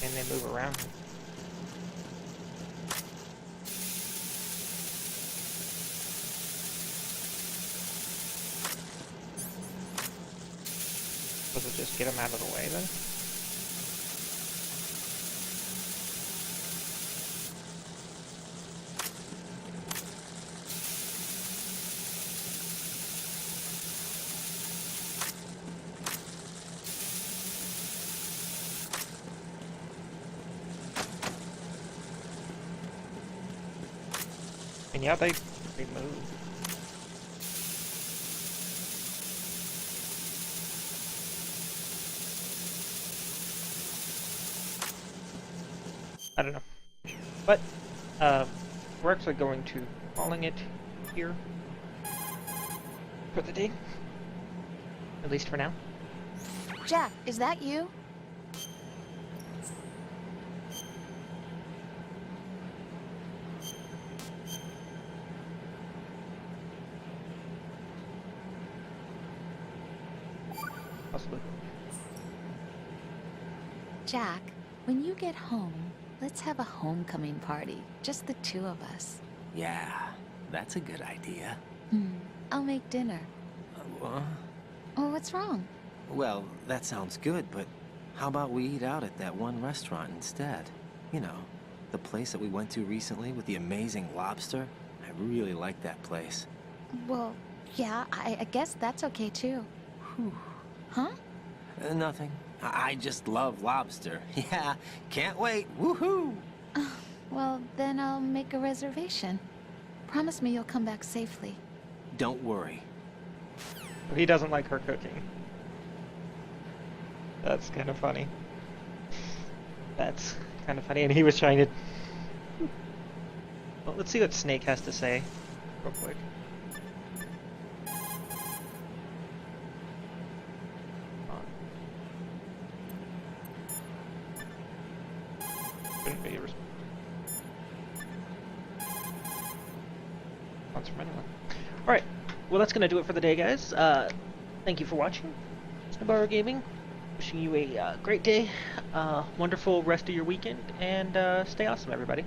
And they move around. Does it just get them out of the way then? And yeah, they move. I don't know. But, we're actually going to calling it here for the day. At least for now. Jack, is that you? Possibly. Jack, when you get home, let's have a homecoming party. Just the two of us. Yeah, that's a good idea. I'll make dinner. Oh, what's wrong? Well, that sounds good, but how about we eat out at that one restaurant instead? You know, the place that we went to recently with the amazing lobster. I really like that place. Well, yeah, I guess that's okay too. Huh? Nothing. I just love lobster. Yeah, can't wait. Woohoo! Well, then I'll make a reservation. Promise me you'll come back safely. Don't worry. He doesn't like her cooking. That's kind of funny. That's kind of funny, and he was trying to Well, let's see what Snake has to say, real quick. Couldn't be a response from anyone. Alright, well that's gonna do it for the day, guys. Thank you for watching. It's Navarro Gaming. Wishing you a great day, wonderful rest of your weekend, and stay awesome, everybody.